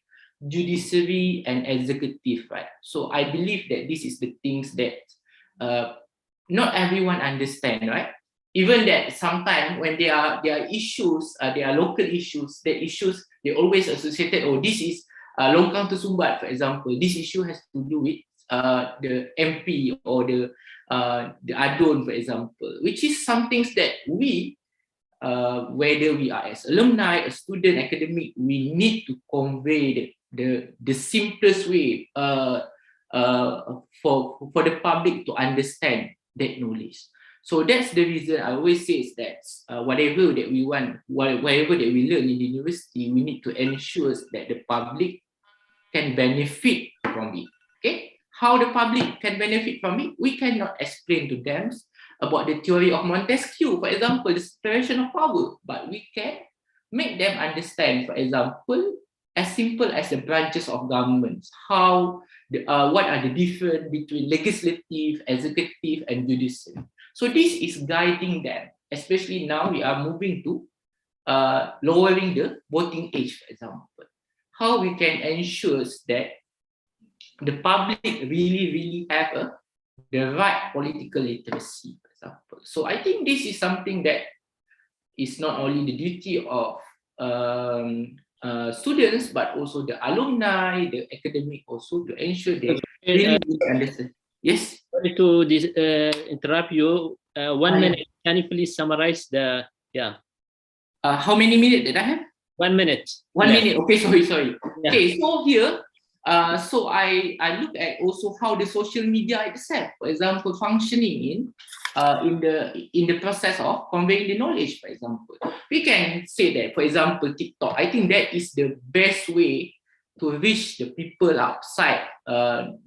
judiciary, and executive, right? So I believe that this is the things that not everyone understand, right? Even that sometimes when there are issues, there are local issues, the issues they always associated, oh, this is Longkang to Sumbat, for example. This issue has to do with the MP or the Adon, for example, which is something that we, whether we are as alumni, a student, academic, we need to convey the simplest way for the public to understand that knowledge. So that's the reason I always say is that whatever that we want, whatever that we learn in the university, we need to ensure that the public can benefit from it. Okay, how the public can benefit from it, we cannot explain to them about the theory of Montesquieu, for example, the separation of power, but we can make them understand, for example, as simple as the branches of governments, how what are the difference between legislative, executive, and judicial. So this is guiding them, especially now we are moving to lowering the voting age, for example. How we can ensure that the public really have a the right political literacy, for example. So I think this is something that is not only the duty of students, but also the alumni, the academic also, to ensure they really understand. Yes? Sorry to interrupt you. 1 minute. Can you please summarize the, how many minutes did I have? 1 minute. 1 minute. Okay, sorry. Yeah. Okay, so here, so I look at also how the social media itself, for example, functioning in the process of conveying the knowledge, for example. We can say that, for example, TikTok, I think that is the best way to reach the people outside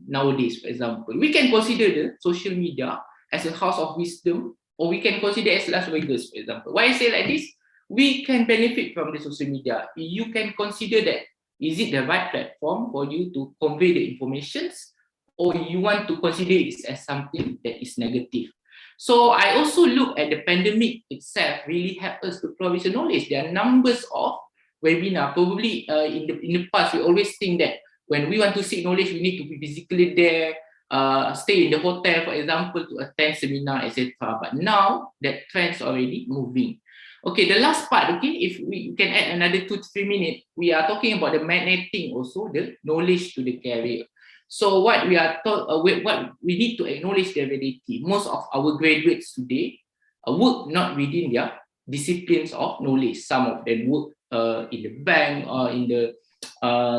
nowadays, for example. We can consider the social media as a house of wisdom, or we can consider as Las Vegas, for example. Why I say like this? We can benefit from the social media. You can consider that, is it the right platform for you to convey the informations, or you want to consider it as something that is negative. So I also look at the pandemic itself really help us to provide knowledge. There are numbers of webinar. Probably in the past, we always think that when we want to seek knowledge, we need to be physically there, stay in the hotel, for example, to attend seminar, etc. But now that trend's already moving. Okay, the last part, okay, if we can add another 2 to 3 minutes, we are talking about the magneting also, the knowledge to the carrier. So what we are what we need to acknowledge the reality. Most of our graduates today work not within their disciplines of knowledge. Some of them work in the bank, or in the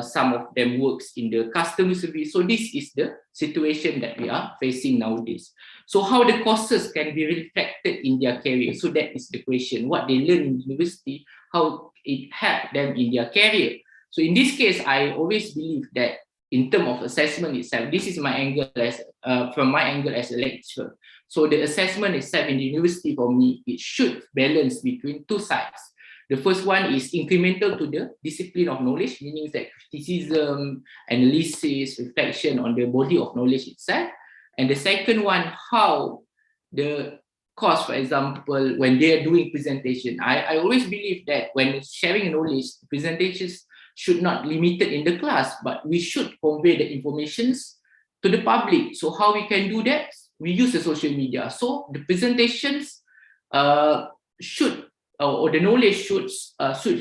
some of them works in the customer service. So this is the situation that we are facing nowadays. So how the courses can be reflected in their career? So that is the question. What they learn in university, how it helped them in their career. So in this case, I always believe that in terms of assessment itself, this is my angle as from my angle as a lecturer. So the assessment itself in the university, for me, it should balance between two sides. The first one is incremental to the discipline of knowledge, meaning that criticism, analysis, reflection on the body of knowledge itself. And the second one, how the course, for example, when they are doing presentation. I always believe that when sharing knowledge, presentations should not be limited in the class, but we should convey the informations to the public. So how we can do that? We use the social media. So the presentations should, or the knowledge should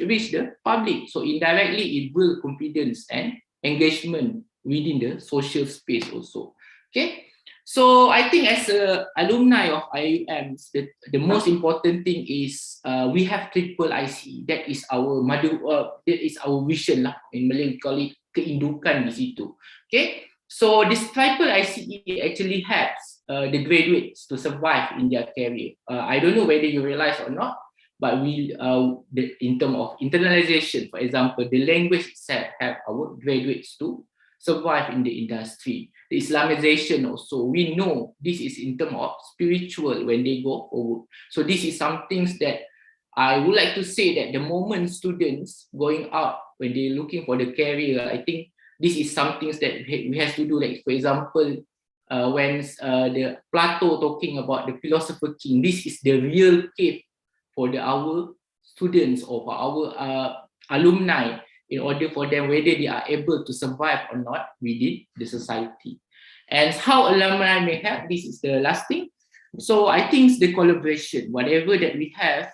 reach the public. So indirectly, it builds confidence and engagement within the social space also. Okay. So I think as an alumni of IUM, the most important thing is we have triple IC. That is our that is our vision lah. In Malay we call it keindukan di situ. Okay. So this triple ICE actually helps the graduates to survive in their career. I don't know whether you realize or not, but we in terms of internalization, for example, the language itself help our graduates to survive in the industry. The Islamization also, we know this is in terms of spiritual when they go forward. So this is some things that I would like to say that the moment students going out, when they're looking for the career, I think this is some things that we have to do. Like for example, when the Plato talking about the philosopher king, this is the real cave for our students or for our alumni, in order for them whether they are able to survive or not within the society. And how alumni may help, this is the last thing. So I think the collaboration, whatever that we have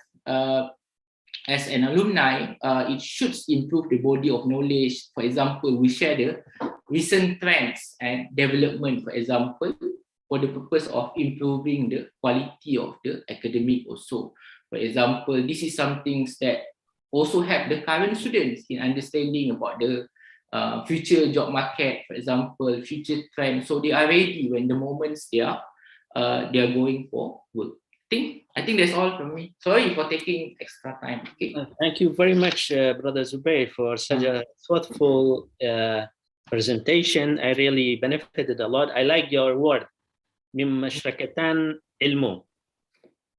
as an alumni, it should improve the body of knowledge. For example, we share the recent trends and development, for example, for the purpose of improving the quality of the academic also. For example, this is some things that also help the current students in understanding about the future job market, for example, future trends. So they are ready when the moments they are going for work. I think that's all from me. Sorry for taking extra time. Okay. Thank you very much, Brother Zubair, for such a thoughtful presentation. I really benefited a lot. I like your word, min mashrakatan ilmu.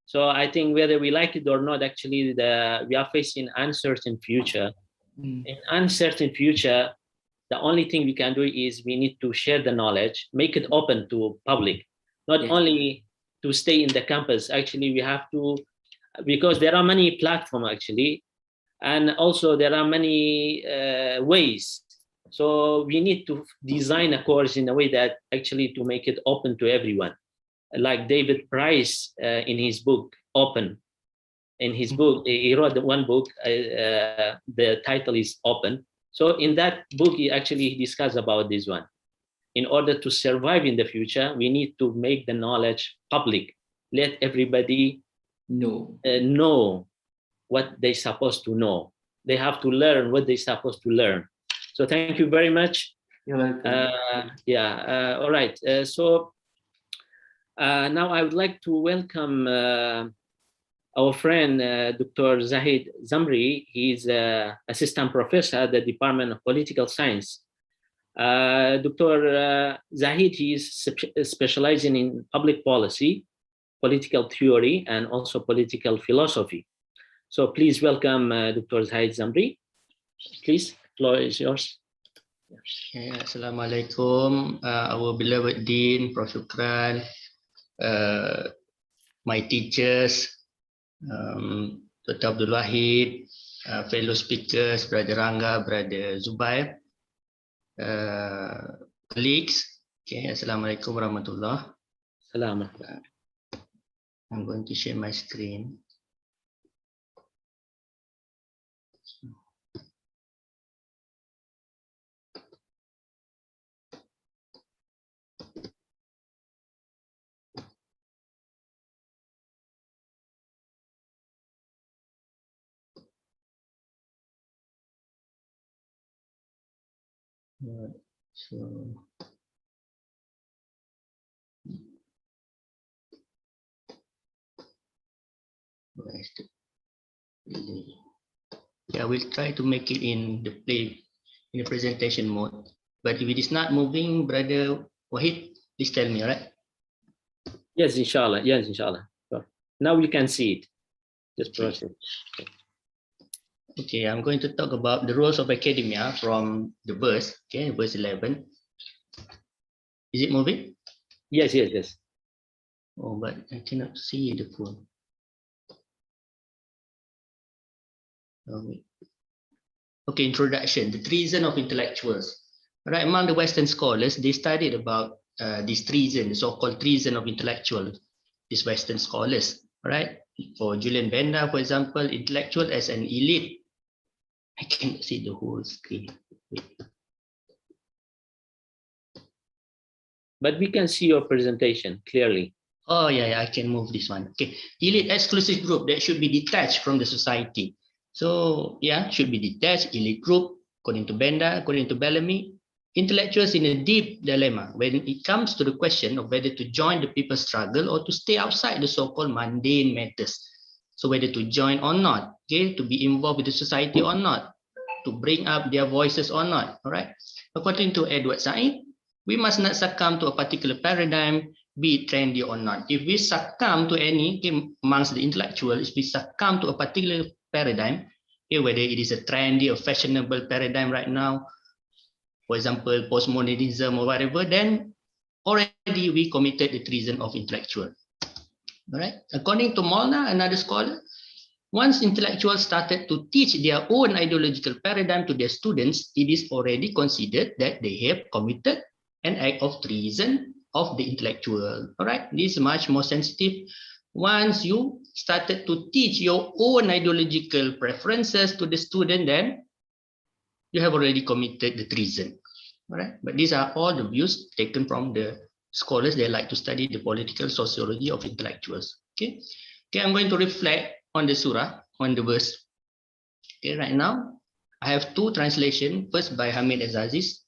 So I think whether we like it or not, actually, we are facing uncertain future. In uncertain future, the only thing we can do is we need to share the knowledge, make it open to public, not only to stay in the campus. Actually, we have to, because there are many platforms actually, and also there are many ways So we need to design a course in a way that actually to make it open to everyone. Like David Price in his book, Open. In his book, he wrote one book, the title is Open. So in that book, he actually discussed about this one. In order to survive in the future, we need to make the knowledge public. Let everybody know what they're supposed to know. They have to learn what they're supposed to learn. So thank you very much. You're welcome. All right. So now I would like to welcome our friend, Dr. Zahid Zamri. He's assistant professor at the Department of Political Science. Dr. Zahid, he is specializing in public policy, political theory, and also political philosophy. So please welcome Dr. Zahid Zamri. Please, the floor is yours. Okay, Assalamualaikum, our beloved Dean, Prof. Shukran, my teachers, Dr. Abdul Wahid, fellow speakers, Brother Ranga, Brother Zubair, colleagues. Okay, Assalamualaikum warahmatullah. Salaam. I'm going to share my screen. So yeah, we'll try to make it in the presentation mode. But if it is not moving, Brother Wahid, please tell me, right? Yes, inshallah. Yes, inshallah. So now you can see it. Just proceed. Okay, I'm going to talk about the roles of academia from the verse, okay, verse 11. Is it moving? Yes, yes, yes. Oh, but I cannot see the phone. Okay, introduction, the treason of intellectuals. Right, among the Western scholars, they studied about this treason, the so-called treason of intellectuals, these Western scholars, right? For Julian Benda, for example, intellectual as an elite. I can't see the whole screen. Wait. But we can see your presentation clearly. Oh, yeah, I can move this one. Okay, elite exclusive group that should be detached from the society. So, yeah, should be detached, elite group, according to Benda, according to Bellamy. Intellectuals in a deep dilemma when it comes to the question of whether to join the people's struggle or to stay outside the so-called mundane matters. So whether to join or not, okay, to be involved with the society or not, to bring up their voices or not, all right? According to Edward Said, we must not succumb to a particular paradigm, be it trendy or not. If we succumb to any, amongst the intellectuals, if we succumb to a particular paradigm, okay, whether it is a trendy or fashionable paradigm right now, for example, postmodernism or whatever, then already we committed the treason of intellectual. All right. According to Molnar, another scholar, once intellectuals started to teach their own ideological paradigm to their students, it is already considered that they have committed an act of treason of the intellectual. All right. This is much more sensitive. Once you started to teach your own ideological preferences to the student, then you have already committed the treason. All right. But these are all the views taken from the scholars. They like to study the political sociology of intellectuals. Okay. Okay, I'm going to reflect on the surah, on the verse. Okay, right now, I have two translations. First by Hamid Aziz.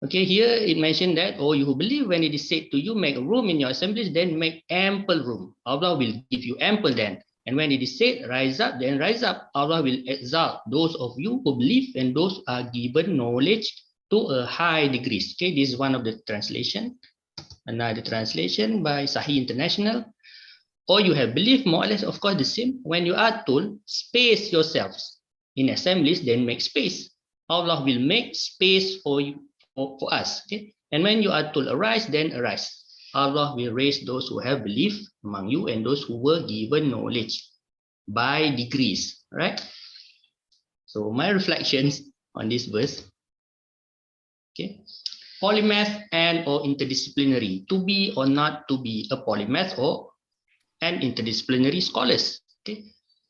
Okay, here it mentioned that, oh, you who believe when it is said to you, make room in your assemblies, then make ample room. Allah will give you ample then. And when it is said, rise up, then rise up. Allah will exalt those of you who believe and those are given knowledge to a high degree. Okay, this is one of the translation. Another translation by Sahih International. Or you have believed more or less, of course, the same. When you are told, space yourselves in assemblies, then make space. Allah will make space for you, for us. Okay? And when you are told arise, then arise. Allah will raise those who have believed among you and those who were given knowledge by degrees. Right? So my reflections on this verse. Okay, polymath and or interdisciplinary, to be or not to be a polymath or an interdisciplinary scholars.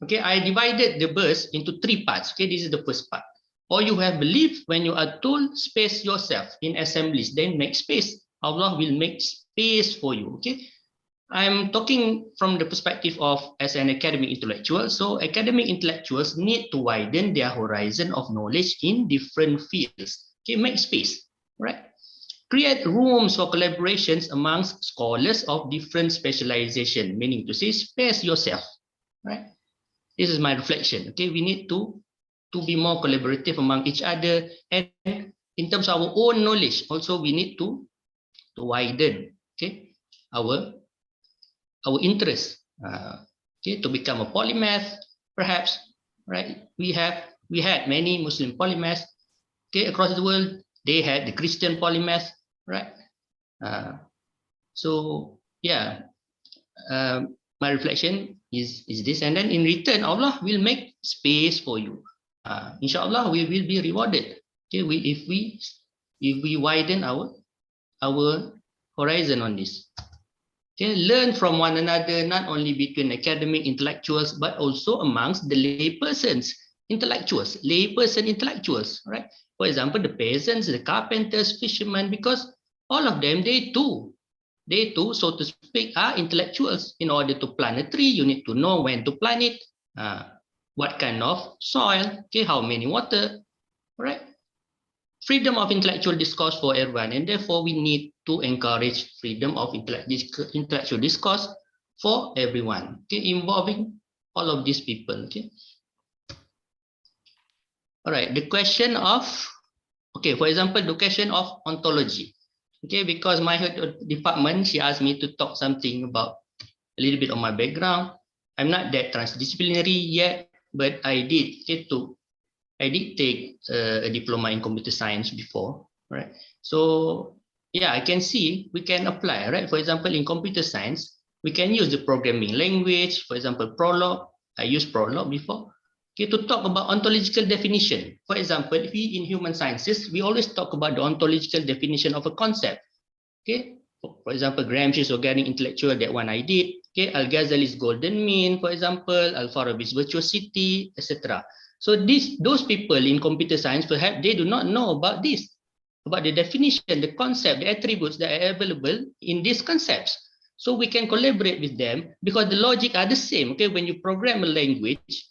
Okay, I divided the verse into 3 parts. Okay, this is the first part. Or you have believed when you are told space yourself in assemblies, then make space. Allah will make space for you. Okay, I'm talking from the perspective of as an academic intellectual. So academic intellectuals need to widen their horizon of knowledge in different fields. Okay, make space, right? Create rooms for collaborations amongst scholars of different specialization, meaning to say space yourself, right? This is my reflection. Okay, we need to be more collaborative among each other, and in terms of our own knowledge, also we need to widen, okay, our interest, okay, to become a polymath, perhaps, right? We had many Muslim polymaths, okay, across the world. They had the Christian polymath, right? So yeah, my reflection is this, and then in return, Allah will make space for you. Inshallah, we will be rewarded. Okay, if we widen our horizon on this. Okay, learn from one another, not only between academic intellectuals, but also amongst the laypersons, intellectuals, right? For example, the peasants, the carpenters, fishermen, because all of them, they too, so to speak, are intellectuals. In order to plant a tree, you need to know when to plant it, what kind of soil, okay, how many water, right? Freedom of intellectual discourse for everyone, and therefore we need to encourage freedom of intellectual discourse for everyone, okay, involving all of these people. Okay, all right. The question of, okay, for example, the question of ontology. Okay, because my head department, she asked me to talk something about a little bit of my background. I'm not that transdisciplinary yet, but I did take a diploma in computer science before, right? So yeah, I can see we can apply, right? For example, in computer science, we can use the programming language, for example, Prolog. I used Prolog before. Okay, to talk about ontological definition. For example, if we in human sciences, we always talk about the ontological definition of a concept. Okay, for example, Gramsci's organic intellectual, that one I did. Okay, Al-Ghazali's golden mean, for example, Al-Farabi's virtuosity, etc. So those people in computer science, perhaps they do not know about this, about the definition, the concept, the attributes that are available in these concepts. So we can collaborate with them because the logic are the same. Okay, when you program a language,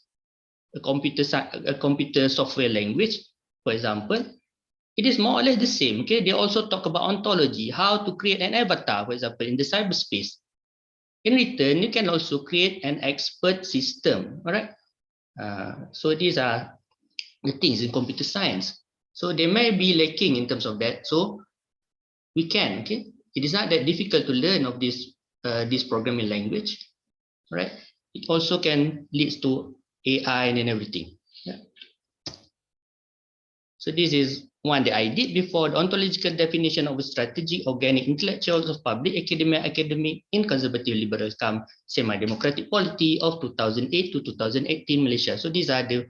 a computer software language, for example, it is more or less the same. Okay, they also talk about ontology, how to create an avatar, for example, in the cyberspace. In return, you can also create an expert system. All right. So these are the things in computer science. So they may be lacking in terms of that. So we can, okay, it is not that difficult to learn of this programming language, right? It also can lead to AI and everything. Yeah. So this is one that I did before, the ontological definition of a strategy, organic intellectuals of public academic in conservative liberal semi-democratic polity of 2008 to 2018 Malaysia. So these are the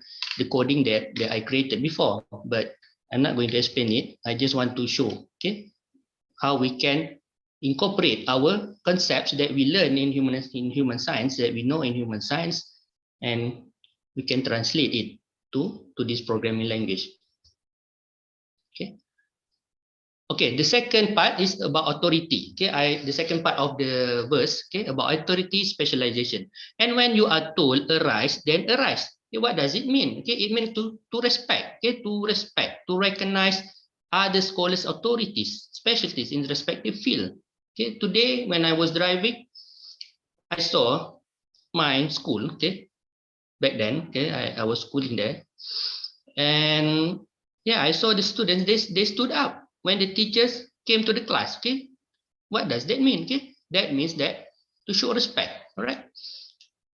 coding that I created before, but I'm not going to explain it. I just want to show, okay, how we can incorporate our concepts that we learn in human science, that we know in human science, and we can translate it to this programming language. Okay, the second part is about authority. Okay, the second part of the verse, okay, about authority specialization. And when you are told arise, then arise. Okay, what does it mean? Okay, it means to respect. Okay, to respect, to recognize other scholars' authorities, specialties in respective field. Okay, today when I was driving, I saw my school. Okay, back then, okay, I was schooling there, and yeah, I saw the students. They stood up when the teachers came to the class. Okay, what does that mean? Okay, that means that to show respect. All right.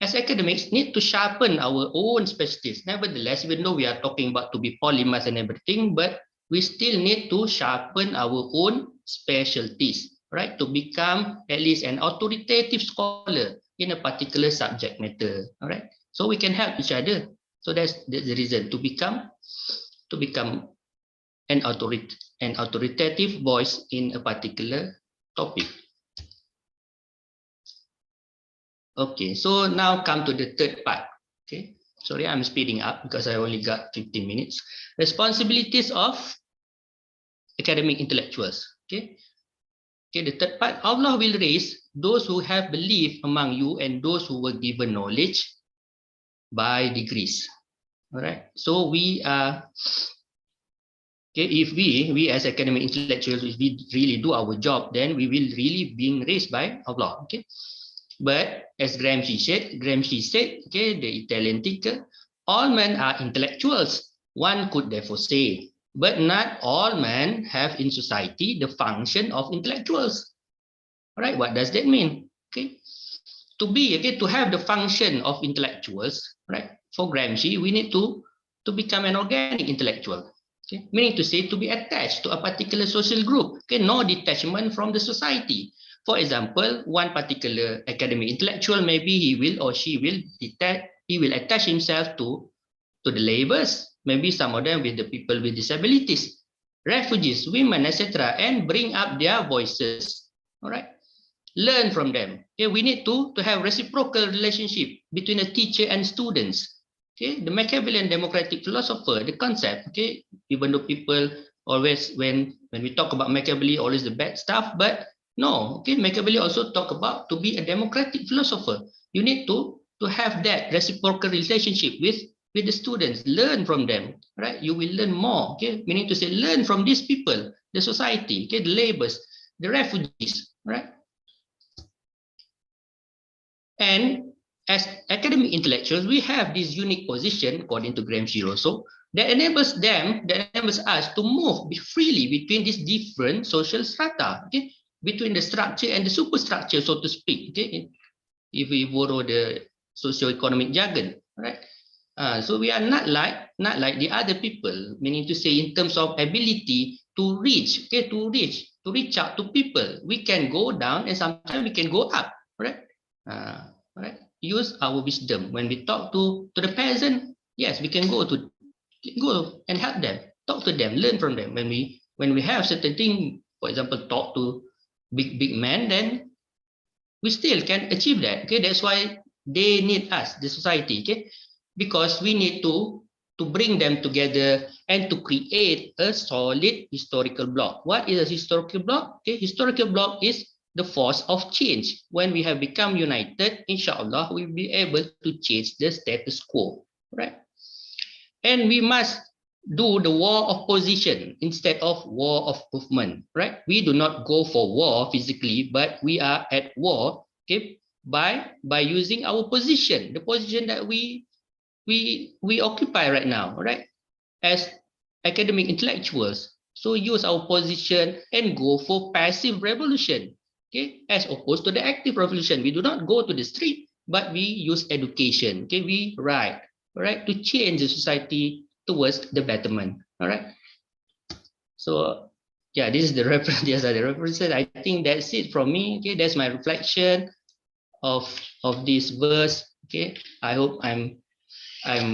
As academics, need to sharpen our own specialties. Nevertheless, even though we are talking about to be polymath and everything, but we still need to sharpen our own specialties, right? To become at least an authoritative scholar in a particular subject matter. All right. So we can help each other. So that's the reason to become an an authoritative voice in a particular topic. Okay, so now come to the third part. Okay, sorry, I'm speeding up because I only got 15 minutes. Responsibilities of academic intellectuals. Okay, the third part, Allah will raise those who have belief among you and those who were given knowledge by degrees. All right, so we are, okay, if we as academic intellectuals, if we really do our job, then we will really being raised by Allah. Okay, but as Gramsci said, okay, the Italian thinker, all men are intellectuals. One could therefore say, but not all men have in society the function of intellectuals. All right, what does that mean? Okay, to have the function of intellectuals, right? For Gramsci, we need to become an organic intellectual. Okay, meaning to say to be attached to a particular social group. Okay, no detachment from the society. For example, one particular academic intellectual, maybe he will or she will attach himself to the laborers, maybe some of them with the people with disabilities, refugees, women, etc., and bring up their voices. All right, learn from them. Okay, we need to have reciprocal relationship between a teacher and students. Okay, the Machiavellian democratic philosopher, the concept. Okay, even though people always when we talk about Machiavelli, always the bad stuff, but no. Okay, Machiavelli also talk about to be a democratic philosopher. You need to have that reciprocal relationship with the students. Learn from them, right? You will learn more. Okay, meaning to say learn from these people, the society. Okay, the laborers, the refugees, right? And as academic intellectuals, we have this unique position, according to Gramsci also, that enables us to move freely between these different social strata, okay, between the structure and the superstructure, so to speak, okay, if we borrow the socio-economic jargon, right? So we are not like the other people, meaning to say in terms of ability to reach, okay, to reach out to people. We can go down and sometimes we can go up, right? Right? Use our wisdom when we talk to the peasant. Yes, we can go and help them, talk to them, learn from them. When we have certain thing, for example, talk to big men, then we still can achieve that. Okay, that's why they need us, the society. Okay, because we need to bring them together and to create a solid historical block. What is a historical block? Okay, historical block is the force of change. When we have become united, inshallah, we'll be able to change the status quo, right? And we must do the war of position instead of war of movement, right? We do not go for war physically, but we are at war, okay, by using our position, the position that we occupy right now, right? As academic intellectuals, so use our position and go for passive revolution. Okay, as opposed to the active revolution. We do not go to the street, but we use education. Okay, we write, all right, to change the society towards the betterment. All right. So yeah, this is the reference. These are the references. I think that's it from me. Okay, that's my reflection of this verse. Okay, I hope I'm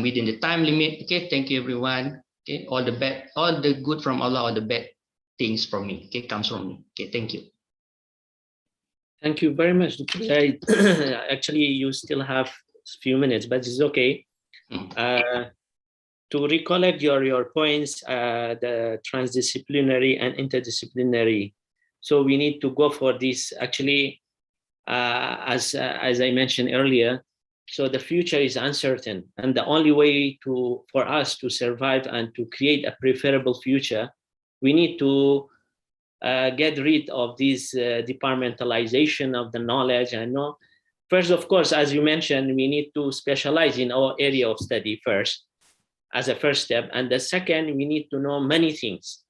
within the time limit. Okay, thank you everyone. Okay, all the good from Allah, all the bad things from me. Okay, comes from me. Okay, thank you. Thank you very much, Dr. Zaid. Actually, you still have a few minutes, but it's okay. To recollect your points, the transdisciplinary and interdisciplinary. So we need to go for this. Actually, as I mentioned earlier, so the future is uncertain, and the only way for us to survive and to create a preferable future, we need to get rid of this departmentalization of the knowledge. And first, of course, as you mentioned, we need to specialize in our area of study first, as a first step. And the second, we need to know many things.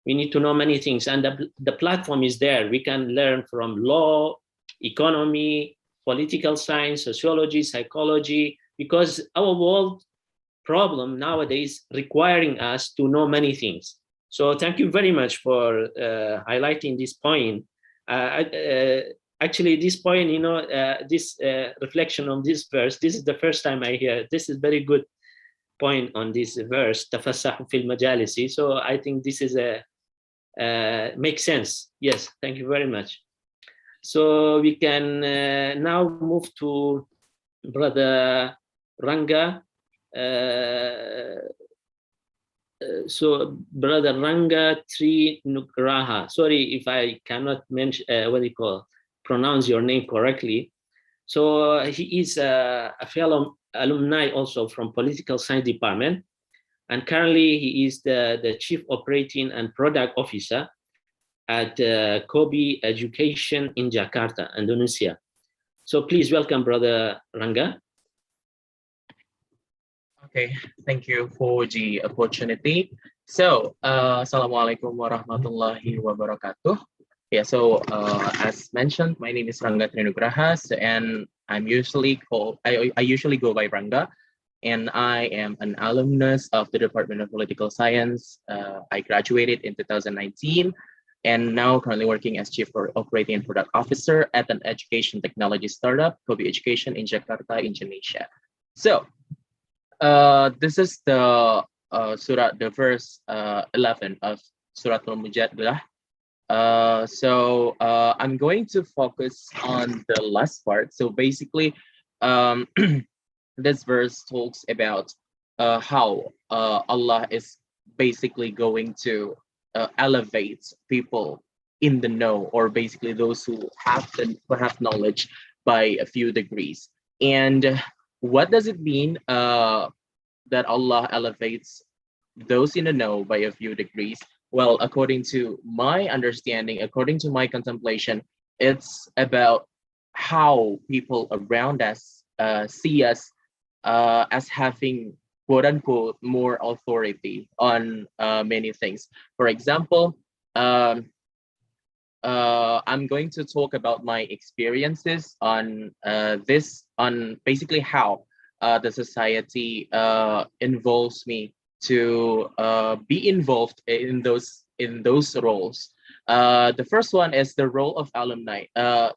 We need to know many things, and the platform is there. We can learn from law, economy, political science, sociology, psychology, because our world problem nowadays requiring us to know many things. So thank you very much for highlighting this point. Actually, this point, this reflection on this verse, this is the first time I hear. This is very good point on this verse, تفسحوا في المجالس. So I think this is a makes sense. Yes, thank you very much. So we can now move to Brother Ranga. So Brother Ranga Trinugraha. Sorry if I cannot mention pronounce your name correctly. So he is a fellow alumni also from Political Science Department, and currently he is the Chief Operating and Product Officer at Kobe Education in Jakarta, Indonesia. So please welcome Brother Ranga. Okay, thank you for the opportunity. So, Assalamualaikum warahmatullahi wabarakatuh. Yeah, so as mentioned, my name is Ranga Trinugrahas, and I'm usually called, I usually go by Ranga, and I am an alumnus of the Department of Political Science. I graduated in 2019, and now currently working as Chief Operating and Product Officer at an education technology startup, Kobe Education in Jakarta, Indonesia. So, this is the the verse 11 of Surah Al-Mujadlah. So I'm going to focus on the last part. So basically, this verse talks about how Allah is basically going to elevate people in the know, or basically those who have knowledge by a few degrees. And what does it mean that Allah elevates those in the know by a few degrees? Well, according to my understanding, according to my contemplation, it's about how people around us see us as having quote unquote more authority on many things. For example, I'm going to talk about my experiences on on basically how the society involves me to be involved in those roles. The first one is the role of alumni. The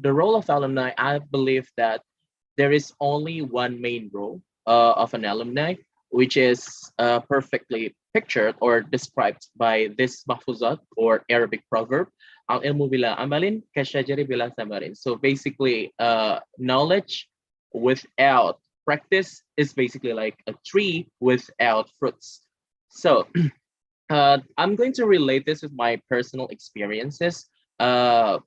role of alumni, I believe that there is only one main role of an alumni, which is perfectly pictured or described by this mahfuzat or Arabic proverb, al ilmu bila amalin kasyajari bila samarin. So basically, knowledge without practice is basically like a tree without fruits. So I'm going to relate this with my personal experiences of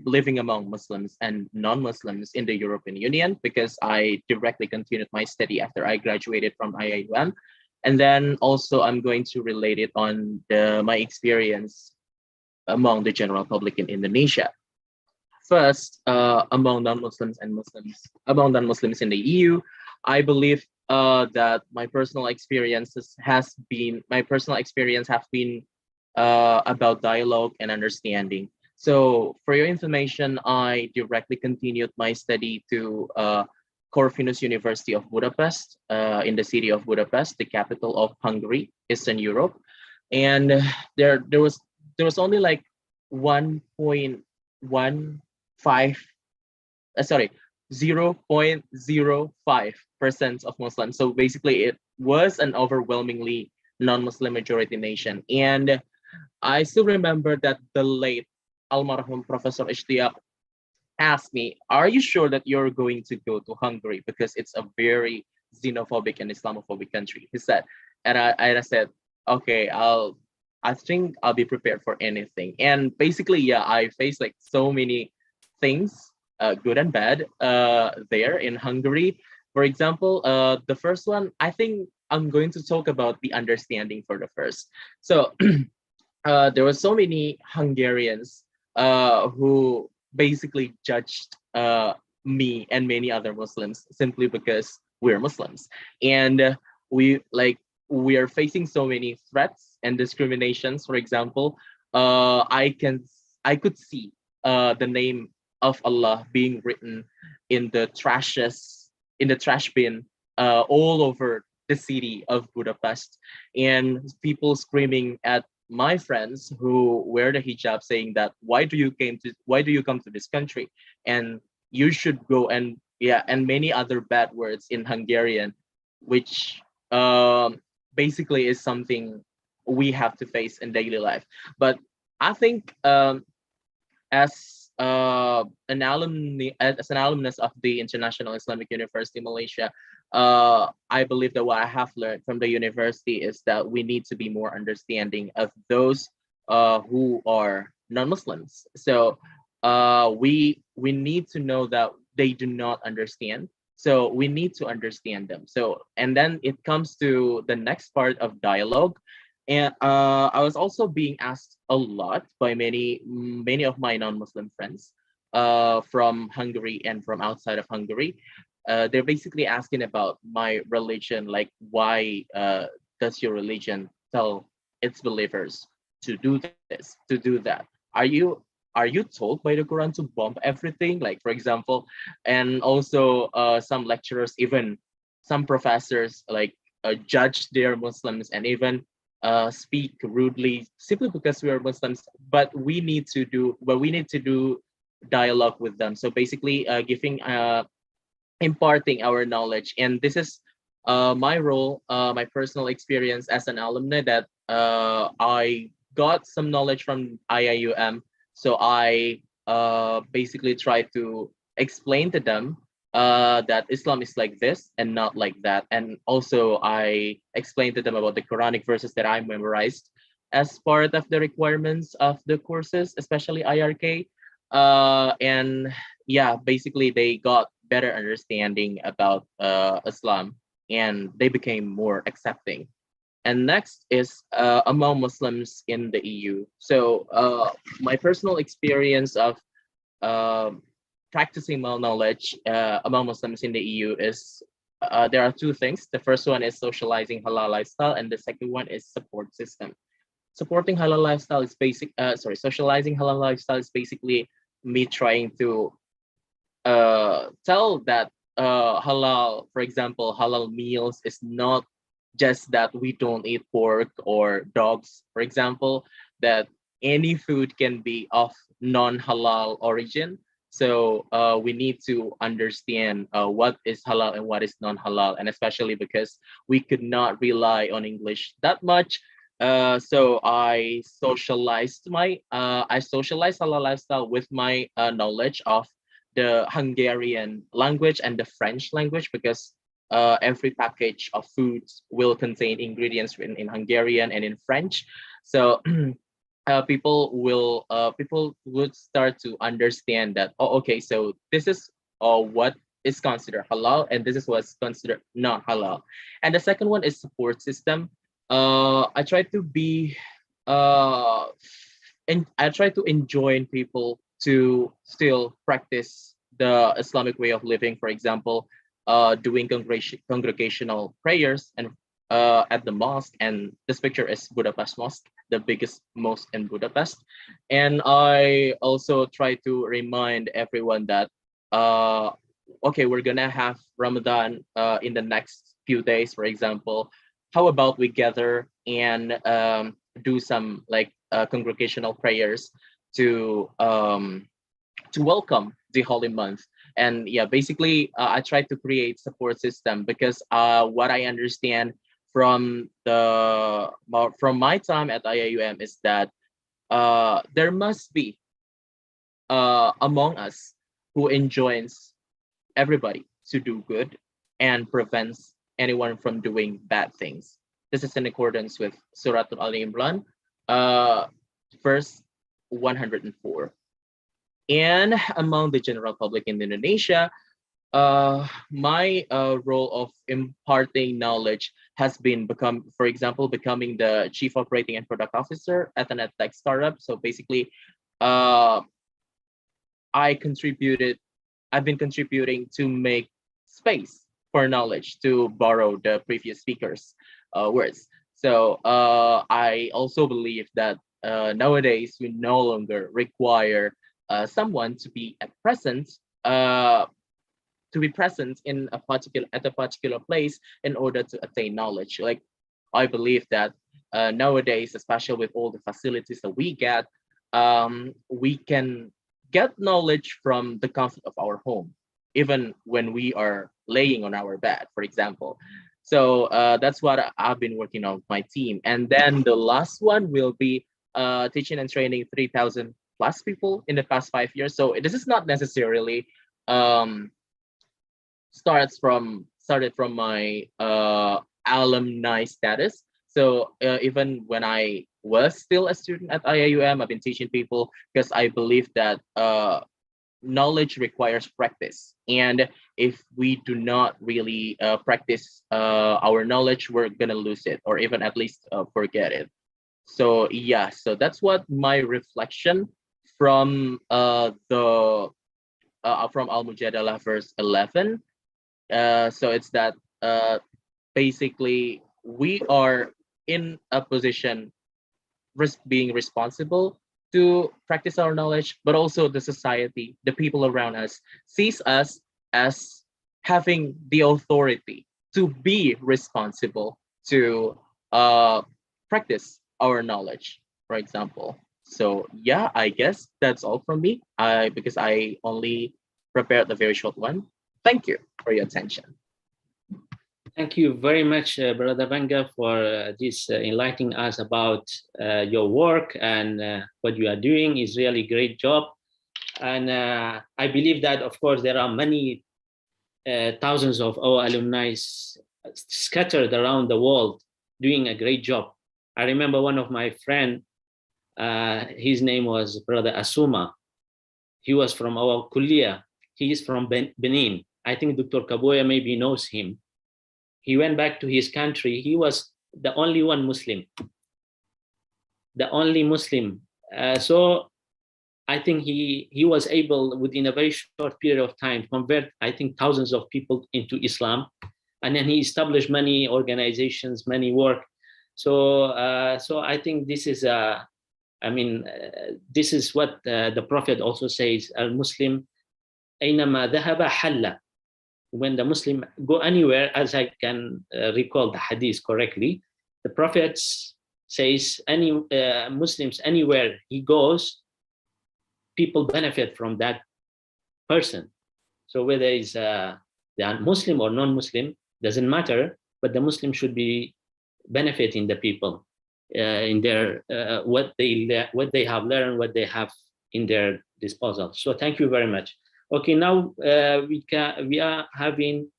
living among Muslims and non-Muslims in the European Union, because I directly continued my study after I graduated from IIUM. And then also I'm going to relate it on my experience among the general public in Indonesia. First, among non-Muslims and Muslims, among non-Muslims in the EU, I believe that my personal experience have been about dialogue and understanding. So for your information, I directly continued my study to Corvinus University of Budapest in the city of Budapest, the capital of Hungary, Eastern Europe. And there was only like 0.05% of Muslims. So basically it was an overwhelmingly non-Muslim majority nation. And I still remember that the late almarhum Professor Ishtiaq asked me, are you sure that you're going to go to Hungary? Because it's a very xenophobic and Islamophobic country, he said. And I said, okay, I think I'll be prepared for anything. And basically, yeah, I faced like so many things, good and bad, there in Hungary. For example, the first one, I think I'm going to talk about the understanding for the first. So there were so many Hungarians who basically judged me and many other Muslims simply because we're Muslims. And we are facing so many threats and discriminations. For example, I could see the name of Allah being written in the trash bin all over the city of Budapest, and people screaming at my friends who wear the hijab, saying that why do you come to this country, and you should go, and many other bad words in Hungarian, which basically is something we have to face in daily life. But I think as as an alumnus of the International Islamic University Malaysia, I believe that what I have learned from the university is that we need to be more understanding of those who are non-Muslims. So we need to know that they do not understand. So we need to understand them. So and then it comes to the next part of dialogue. And I was also being asked a lot by many of my non-Muslim friends from Hungary and from outside of Hungary. They're basically asking about my religion, like why does your religion tell its believers to do this, to do that? Are you told by the Quran to bomb everything? Like for example, and also some lecturers, even some professors, like judge their Muslims and even speak rudely simply because we are Muslims. But we need to do dialogue with them. So basically, giving imparting our knowledge, and this is my role, my personal experience as an alumni, that I got some knowledge from IIUM. So I basically try to explain to them that Islam is like this and not like that. And also I explained to them about the Quranic verses that I memorized as part of the requirements of the courses, especially IRK. And yeah, basically they got better understanding about Islam, and they became more accepting. And next is among Muslims in the EU. So my personal experience of um practicing mal knowledge among Muslims in the EU is there are two things. The first one is socializing halal lifestyle, and the second one is support system. Supporting halal lifestyle is socializing halal lifestyle is basically me trying to tell that halal, for example, halal meals is not just that we don't eat pork or dogs, for example, that any food can be of non-halal origin. So we need to understand what is halal and what is non-halal, and especially because we could not rely on English that much. So I socialized halal lifestyle with my knowledge of the Hungarian language and the French language, because every package of foods will contain ingredients written in Hungarian and in French. So people would start to understand that, oh, okay, so this is what is considered halal, and this is what's considered not halal. And the second one is support system. I try to be and I try to enjoin people to still practice the Islamic way of living. For example, doing congregational prayers and at the mosque. And this picture is Budapest Mosque, the biggest mosque in Budapest. And I also try to remind everyone that okay, we're gonna have Ramadan in the next few days, for example. How about we gather and do some like congregational prayers to welcome the holy month. And yeah, basically I try to create support system, because what I understand from my time at IIUM is that there must be among us who enjoins everybody to do good and prevents anyone from doing bad things. This is in accordance with Surah Al-Imran, verse 104. And among the general public in Indonesia, my role of imparting knowledge has been for example, becoming the chief operating and product officer at an edtech startup. So basically, I've been contributing to make space for knowledge, to borrow the previous speakers' words. So I also believe that nowadays we no longer require someone to be present in at a particular place in order to attain knowledge. Like, I believe that nowadays, especially with all the facilities that we can get knowledge from the comfort of our home, even when we are laying on our bed, for example. So that's what I've been working on with my team. And then the last one will be teaching and training 3,000 plus people in the past 5 years. So this is not necessarily started from my alumni status. So even when I was still a student at IIUM, I've been teaching people because I believe that knowledge requires practice. And if we do not really practice our knowledge, we're gonna lose it, or even at least forget it. So yeah, so that's what my reflection from from Al-Mujadalah verse 11. So it's that basically we are in a position being responsible to practice our knowledge, but also the society, the people around us, sees us as having the authority to be responsible to practice our knowledge, for example. So yeah, I guess that's all from me. Because I only prepared the very short one. Thank you for your attention. Thank you very much, Brother Banga, for this enlightening us about your work and what you are doing is really great job. And I believe that, of course, there are many thousands of our alumni scattered around the world doing a great job. I remember one of my friend, his name was Brother Asuma. He was from our Kuliya. He is from Benin. I think Dr. Kaboya maybe knows him. He went back to his country. He was the only one Muslim. The only Muslim. So I think he was able, within a very short period of time, to convert, I think, thousands of people into Islam. And then he established many organizations, many work. So so I think this is, this is what the Prophet also says, al-Muslim, aynama dhahaba halla. When the Muslim go anywhere, as I can recall the hadith correctly, the Prophet says any Muslims, anywhere he goes, people benefit from that person. So whether it's the Muslim or non-Muslim, doesn't matter, but the Muslim should be benefiting the people in their what they have learned, what they have in their disposal. So thank you very much. Okay, now we are having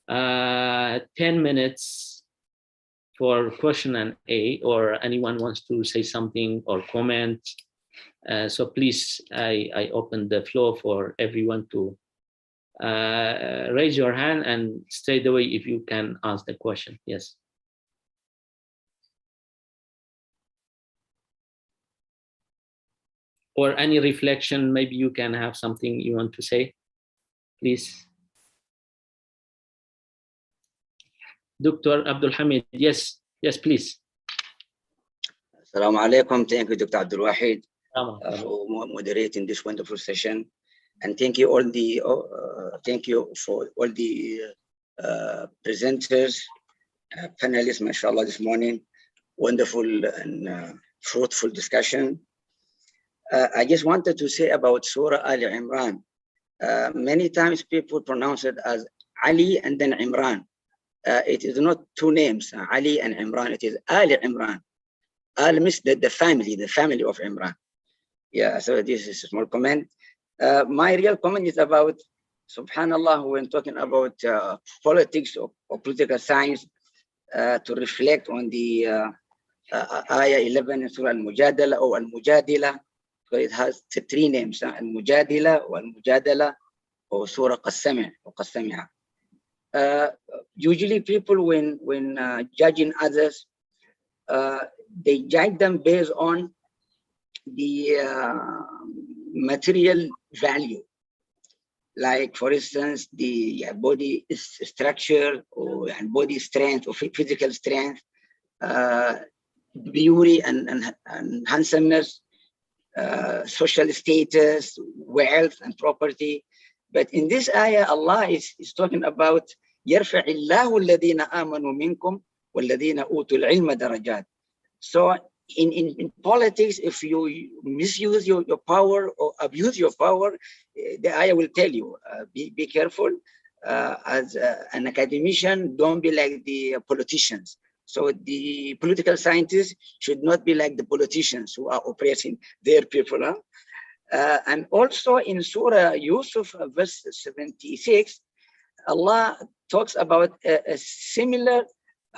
10 minutes for question and A, or anyone wants to say something or comment. So please, I open the floor for everyone to raise your hand, and straight away if you can ask the question. Yes. Or any reflection, maybe you can have something you want to say, please. Dr. Abdul Hamid, yes, please. Assalamu alaikum. Thank you, Dr. Abdul Wahid, for moderating this wonderful session, and thank you for all the presenters, panelists, mashallah, this morning. Wonderful and fruitful discussion. I just wanted to say about Surah Al Imran. Many times people pronounce it as Ali and then Imran. It is not two names, Ali and Imran. It is Al Imran. Al means the family of Imran. Yeah, so this is a small comment. My real comment is about, subhanallah, when talking about politics or political science, to reflect on the ayah 11 in Surah Al-Mujadala or Al-Mujadila. So it has three names: Al-Mujadila, or Al-Mujadala, or Surah Qasami' or Qasami'a. Usually people, when judging others, they judge them based on the material value. Like, for instance, the body structure or body strength or physical strength, beauty and handsomeness, social status, wealth and property. But in this ayah, Allah is talking about يَرْفَعِ اللَّهُ الَّذِينَ آمَنُوا مِنْكُمْ وَالَّذِينَ أُوتُوا الْعِلْمَ دَرَجَاتٍ. So in politics, if you misuse your power or abuse your power, the ayah will tell you, be careful. as an academician, don't be like the politicians. So the political scientists should not be like the politicians who are oppressing their people. And also in Surah Yusuf, verse 76, Allah talks about a similar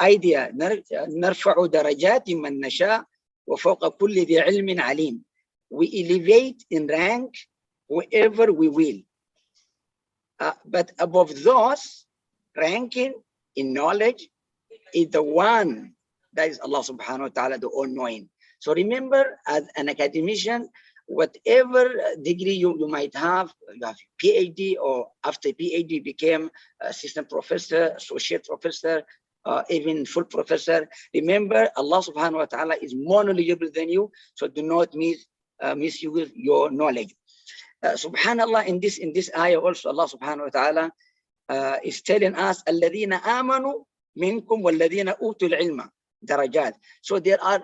idea. نرفع درجات من نشاء وفوق كل ذي علم عليم. We elevate in rank whoever we will. But above those, ranking in knowledge is the one that is Allah subhanahu wa ta'ala, the all-knowing. So remember, as an academician, whatever degree you might have, you have PhD, or after PhD became assistant professor, associate professor, even full professor. Remember, Allah subhanahu wa ta'ala is more knowledgeable than you, so do not misuse your knowledge. Subhanallah, in this ayah also, Allah subhanahu wa ta'ala is telling us, الَّذِينَ آمَنُوا مِنْكُمْ وَالَّذِينَ أُوتُوا الْعِلْمَ darajat. So there are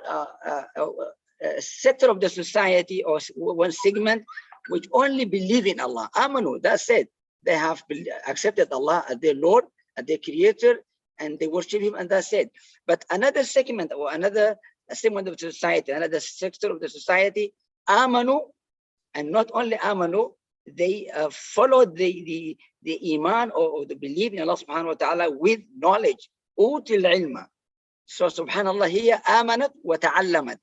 a sector of the society, or one segment, which only believe in Allah. Amanu, that's it. They have accepted Allah as their Lord, as their creator, and they worship Him, and that's it. But another segment, or another segment of society, another sector of the society, amanu, and not only amanu, they followed the iman, or the belief in Allah subhanahu wa ta'ala with knowledge. Util ilma. So subhanallah, here amanat wa ta'allamat.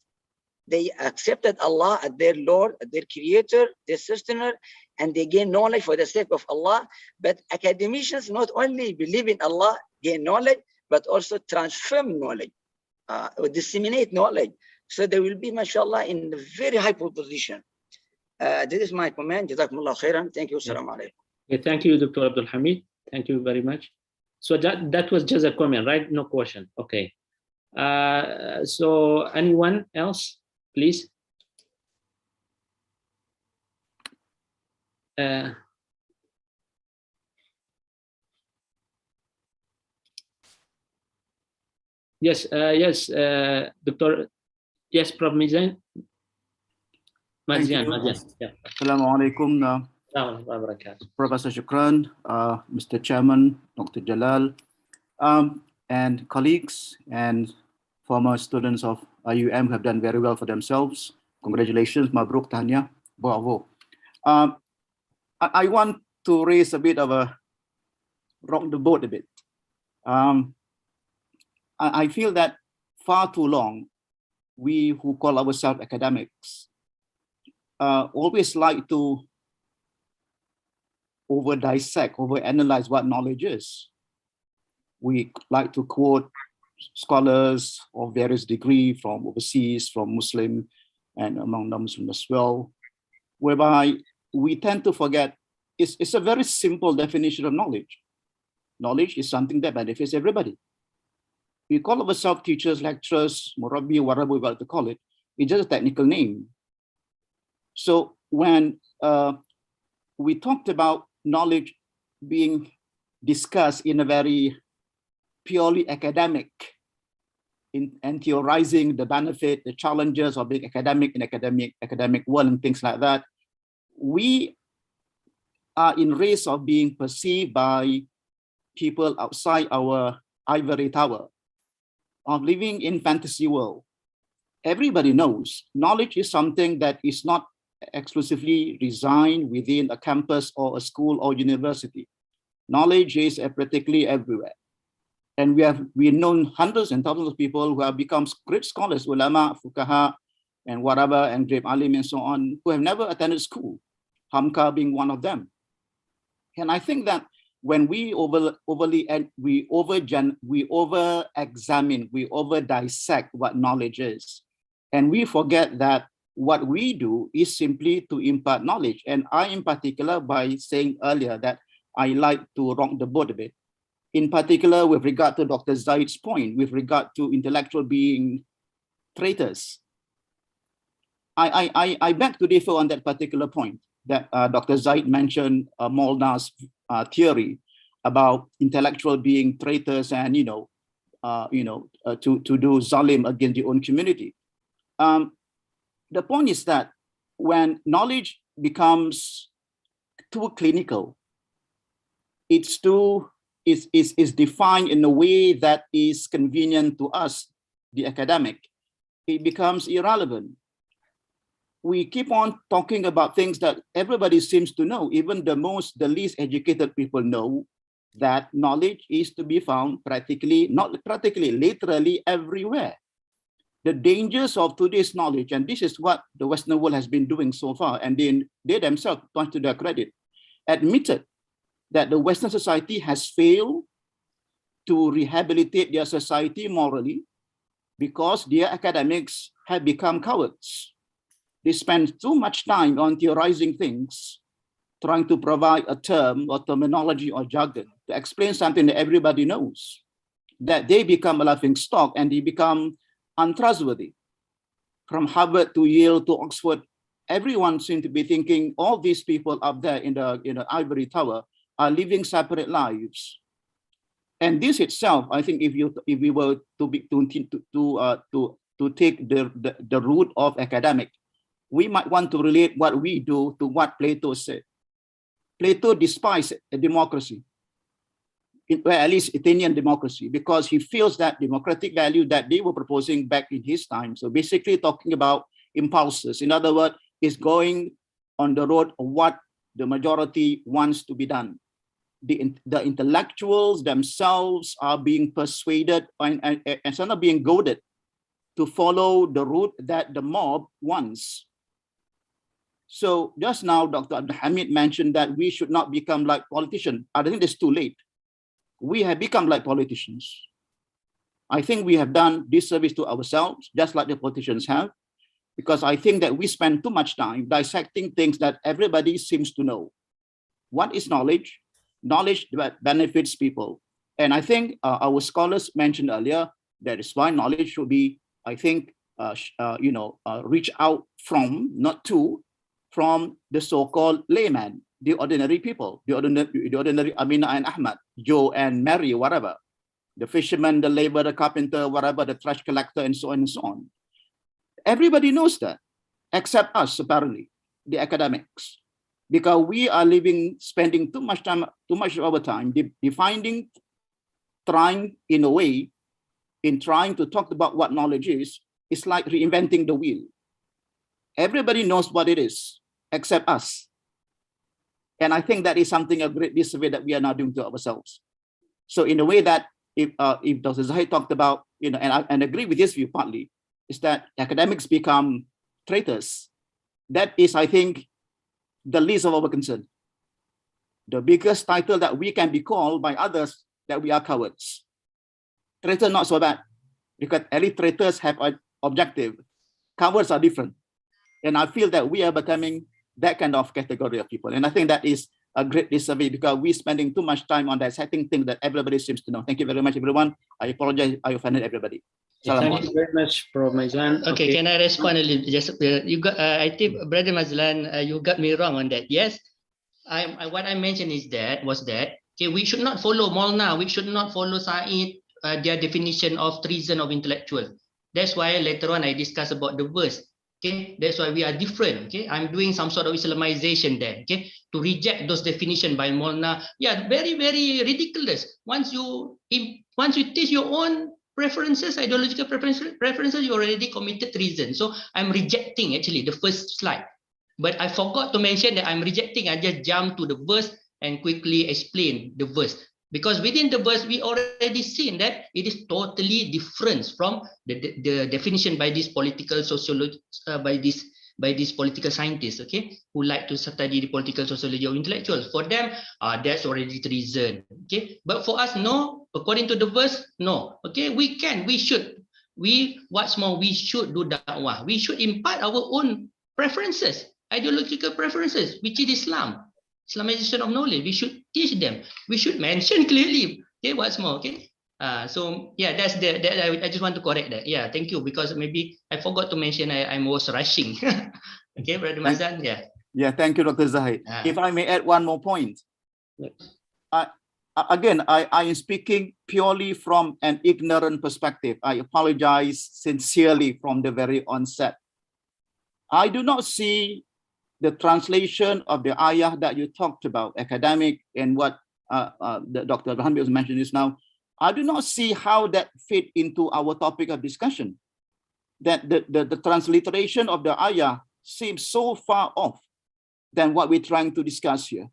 They accepted Allah as their Lord, as their creator, their sustainer, and they gain knowledge for the sake of Allah. But academicians not only believe in Allah, gain knowledge, but also transform knowledge, or disseminate knowledge. So they will be, mashallah, in a very high position. This is my comment. Jazakumullah khairan. Thank you. Assalamu alaikum. Yeah, thank you, Dr. Abdul Hamid. Thank you very much. So that was just a comment, right? No question. Okay. So anyone else, please? Yes, Dr. Yes, Prof. Mazian. Yeah. Assalamualaikum, Professor Shukran, Mr. Chairman, Dr. Jalal, and colleagues and former students of IUM have done very well for themselves. Congratulations, Mabruk, Tanya, bravo. I want to raise a bit of a rock the boat a bit. I feel that far too long, we who call ourselves academics always like to over-dissect, over-analyze what knowledge is. We like to quote scholars of various degree from overseas, from Muslim and among non-Muslim as well, whereby we tend to forget it's a very simple definition of knowledge. Knowledge is something that benefits everybody. We call ourselves teachers, lecturers, murabbi, whatever we want to call it. It's just a technical name. So when we talked about knowledge being discussed in a very purely academic, and theorizing the benefit, the challenges of being academic in academic world and things like that, we are in risk of being perceived by people outside our ivory tower, of living in fantasy world. Everybody knows knowledge is something that is not exclusively resigned within a campus or a school or university. Knowledge is practically everywhere. And we've known hundreds and thousands of people who have become great scholars, ulama, fuqaha, and whatever, and great alim and so on, who have never attended school, Hamka being one of them. And I think that when we over-examine, we over-dissect what knowledge is, and we forget that what we do is simply to impart knowledge. And I, in particular, by saying earlier that I like to rock the boat a bit, in particular with regard to Dr. Zaid's point, with regard to intellectual being traitors. I beg to differ on that particular point that Dr. Zaid mentioned Molna's theory about intellectual being traitors and to do zalim against the own community. The point is that when knowledge becomes too clinical, it's defined in a way that is convenient to us, the academic, it becomes irrelevant. We keep on talking about things that everybody seems to know. Even the least educated people know that knowledge is to be found practically, not practically, literally everywhere. The dangers of today's knowledge, and this is what the Western world has been doing so far, and they themselves, to their credit, admitted that the Western society has failed to rehabilitate their society morally because their academics have become cowards. They spend too much time on theorizing things, trying to provide a term or terminology or jargon to explain something that everybody knows, that they become a laughing stock and they become untrustworthy. From Harvard to Yale to Oxford, everyone seems to be thinking all these people up there in the ivory tower are living separate lives. And this itself, I think, if we were to take the root of academic, we might want to relate what we do to what Plato said. Plato despised a democracy, at least Athenian democracy, because he feels that democratic value that they were proposing back in his time. So basically talking about impulses. In other words, is going on the road of what the majority wants to be done. The intellectuals themselves are being persuaded and sort of being goaded to follow the route that the mob wants. So just now, Dr. Abdul Hamid mentioned that we should not become like politicians. I think it's too late. We have become like politicians. I think we have done disservice to ourselves, just like the politicians have, because I think that we spend too much time dissecting things that everybody seems to know. What is knowledge? Knowledge that benefits people. And I think our scholars mentioned earlier, that is why knowledge should be, I think, reach out from, not to, from the so-called layman, the ordinary people, the ordinary Amina and Ahmad, Joe and Mary, whatever, the fisherman, the laborer, the carpenter, whatever, the trash collector, and so on and so on. Everybody knows that, except us, apparently, the academics, because we are spending too much of our time trying in a way, in trying to talk about what knowledge is, it's like reinventing the wheel. Everybody knows what it is, except us. And I think that is something, a great disservice that we are now doing to ourselves. So in a way that if Dr. Zahid talked about, and I agree with this view partly, is that academics become traitors. That is, I think, the least of our concern. The biggest title that we can be called by others, that we are cowards. Traitor, not so bad, because at least traitors have an objective. Cowards are different. And I feel that we are becoming that kind of category of people. And I think that is a great disservice because we're spending too much time on dissecting things that everybody seems to know. Thank you very much, everyone. I apologize, I offended everybody. Thank you very much, Prof. Mazlan. Okay, can I respond a little? Just you got, I think, Brother Mazlan, you got me wrong on that. Yes, what I mentioned was that okay, we should not follow Molna, we should not follow Said, their definition of treason of intellectuals. That's why later on I discuss about the verse. Okay, that's why we are different. Okay, I'm doing some sort of Islamization there. Okay, to reject those definitions by Molna. Yeah, very, very ridiculous. Once you teach your own preferences, ideological preferences, you already committed treason. So I'm rejecting actually the first slide. But I forgot to mention that I'm rejecting. I just jumped to the verse and quickly explain the verse. Because within the verse, we already seen that it is totally different from the definition by these political sociologists, by these political scientists, okay, who like to study the political sociology of intellectuals. For them, that's already treason, okay. But for us, no. According to the verse, no. Okay, we should. What's more, we should do da'wah. We should impart our own preferences, ideological preferences, which is Islam. Islamization of knowledge. We should teach them. We should mention clearly. Okay, what's more? Okay. So yeah, that's I just want to correct that. Yeah, thank you, because maybe I forgot to mention I was rushing. Okay, Brother Mazlan. Yeah. Yeah, thank you, Dr. Zahid. If I may add one more point. Again, I am speaking purely from an ignorant perspective. I apologize sincerely from the very onset. I do not see the translation of the ayah that you talked about, academic, and what Dr. Abraham was mentioning this now, I do not see how that fit into our topic of discussion. That the transliteration of the ayah seems so far off than what we're trying to discuss here,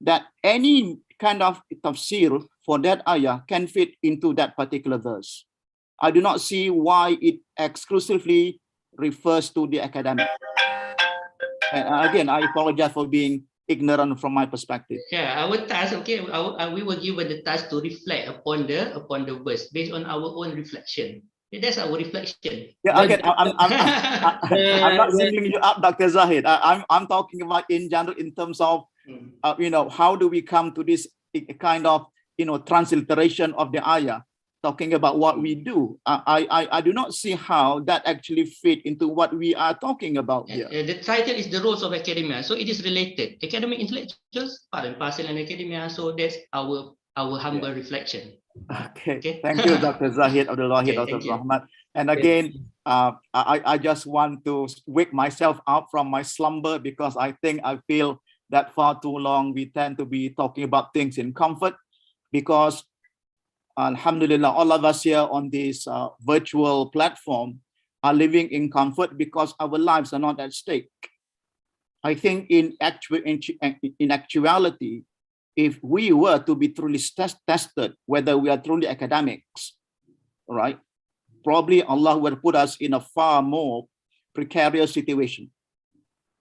that any kind of tafsir for that ayah can fit into that particular verse. I do not see why it exclusively refers to the academic. And again, I apologize for being ignorant from my perspective. Yeah, our task, okay, we were given the task to reflect upon the verse based on our own reflection. That's our reflection. Yeah, again, I'm not singling you up, Dr. Zahid. I'm talking about in general in terms of how do we come to this kind of transliteration of the ayah, talking about what we do. I do not see how that actually fit into what we are talking about here. The title is the roles of academia, so it is related. Academic intellectuals, part and parcel in academia. So that's our humble reflection. Okay. Thank you, Dr. Zahid Abdullahi, Dr. Rahmat. And again, I just want to wake myself up from my slumber, because I feel that far too long we tend to be talking about things in comfort, because Alhamdulillah, all of us here on this virtual platform are living in comfort because our lives are not at stake. I think in actuality, if we were to be truly tested, whether we are truly academics, right, probably Allah will put us in a far more precarious situation.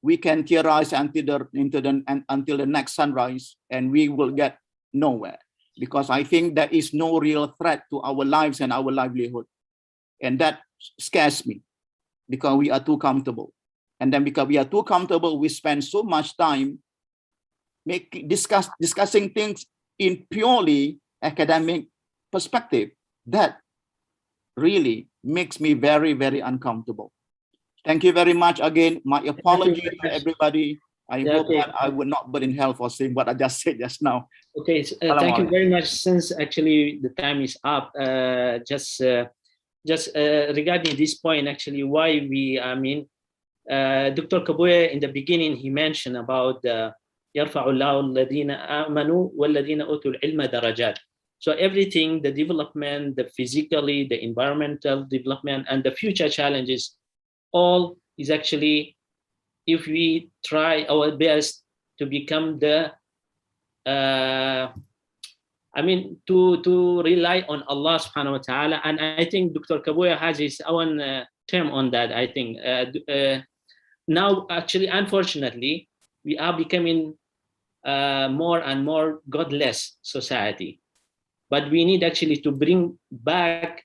We can theorize until the next sunrise, and we will get nowhere, because I think there is no real threat to our lives and our livelihood. And that scares me, because we are too comfortable. And then because we are too comfortable, we spend so much time discussing things in purely academic perspective. That really makes me very, very uncomfortable. Thank you very much again. My apology to everybody. I hope that I would not burn in hell for saying what I just said just now. Okay, thank you very much. Since actually the time is up, just regarding this point, actually, why we, Dr. Kabuye in the beginning, he mentioned about يرفع الله الذين آمنوا والذين أوتوا العلم درجات. So everything, the development, the physically, the environmental development, and the future challenges, all is actually, if we try our best to become the, to rely on Allah subhanahu wa ta'ala. And I think Dr. Kabuya has his own term on that. I think now, actually, unfortunately, we are becoming more and more godless society. But we need actually to bring back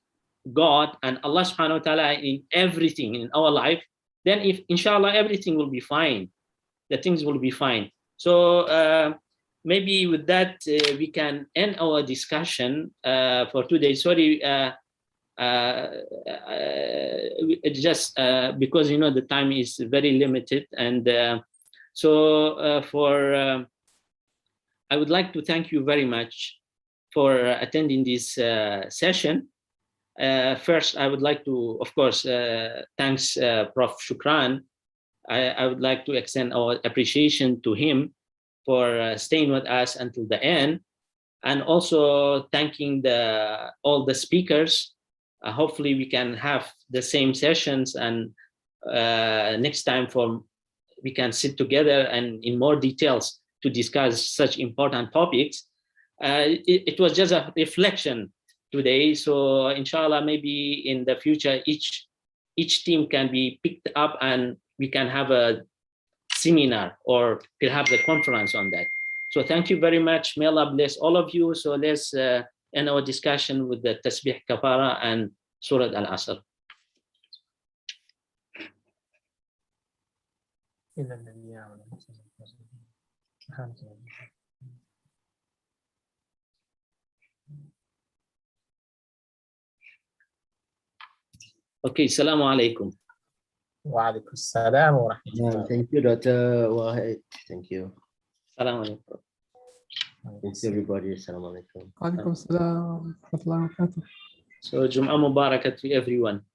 God and Allah subhanahu wa ta'ala in everything in our life. Then if inshallah everything will be fine, the things will be fine. So maybe with that we can end our discussion for today. Sorry, just because the time is very limited, and I would like to thank you very much for attending this session. First, I would like to, of course, thanks Prof. Shukran. I would like to extend our appreciation to him for staying with us until the end, and also thanking all the speakers. Hopefully we can have the same sessions, and next time we can sit together and in more details to discuss such important topics. It was just a reflection today, so inshallah maybe in the future each team can be picked up and we can have a seminar or perhaps a conference on that. So thank you very much. May Allah bless all of you. So let's end our discussion with the Tasbih Kafara and Surah Al-Asr. Okay, Assalamu alaikum. Wa alaikum assalam wa rahmatullah. Thank you, Dr. Wahid. Thank you. Assalamu alaikum. Thanks everybody. Assalamu alaikum. Wa alaikum assalam wa rahmatullahi wa barakatuh. So Jum'ah Mubarakat to everyone.